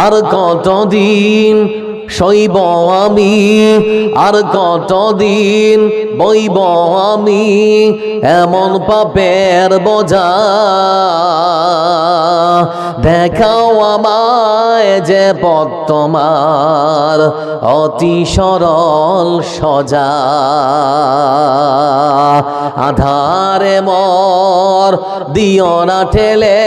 আর কতদিন সইব আমি, আর কতদিন বইব আমি এমন পাপের বোঝা। দেখাও আমায় যে পথ তোমার অতি সরল সোজা। আধারে মর দিও না ঠেলে,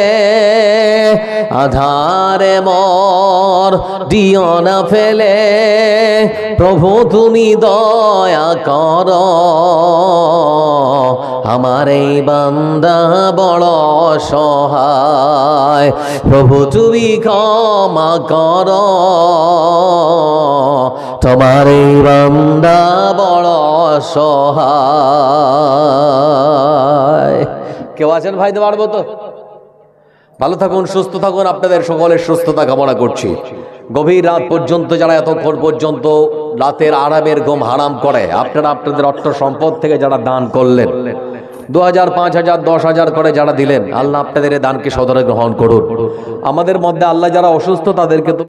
আধারে মর দিও না ফেলে। প্রভু তুমি দয়া কর, আমার এই বান্দা বড় সহায়। প্রভু তুমি ক্ষমা কর, তোমার এই বান্দা বড় সহায়। কেউ আছেন ভাই দেওয়ার মতো? ভালো থাকুন, সুস্থ থাকুন। আপনাদের সকলের সুস্থতা কামনা করছি। গভীর রাত পর্যন্ত যারা এতক্ষণ পর্যন্ত রাতের আরামের ঘুম হারাম করে, আপনারা আপনাদের অর্থ সম্পদ থেকে যারা দান করলেন, 2000, 5000, 10,000 করে যারা দিলেন, আল্লাহ আপনাদের এই দানকে সদরে গ্রহণ করুন। আমাদের মধ্যে আল্লাহ যারা অসুস্থ তাদেরকে তো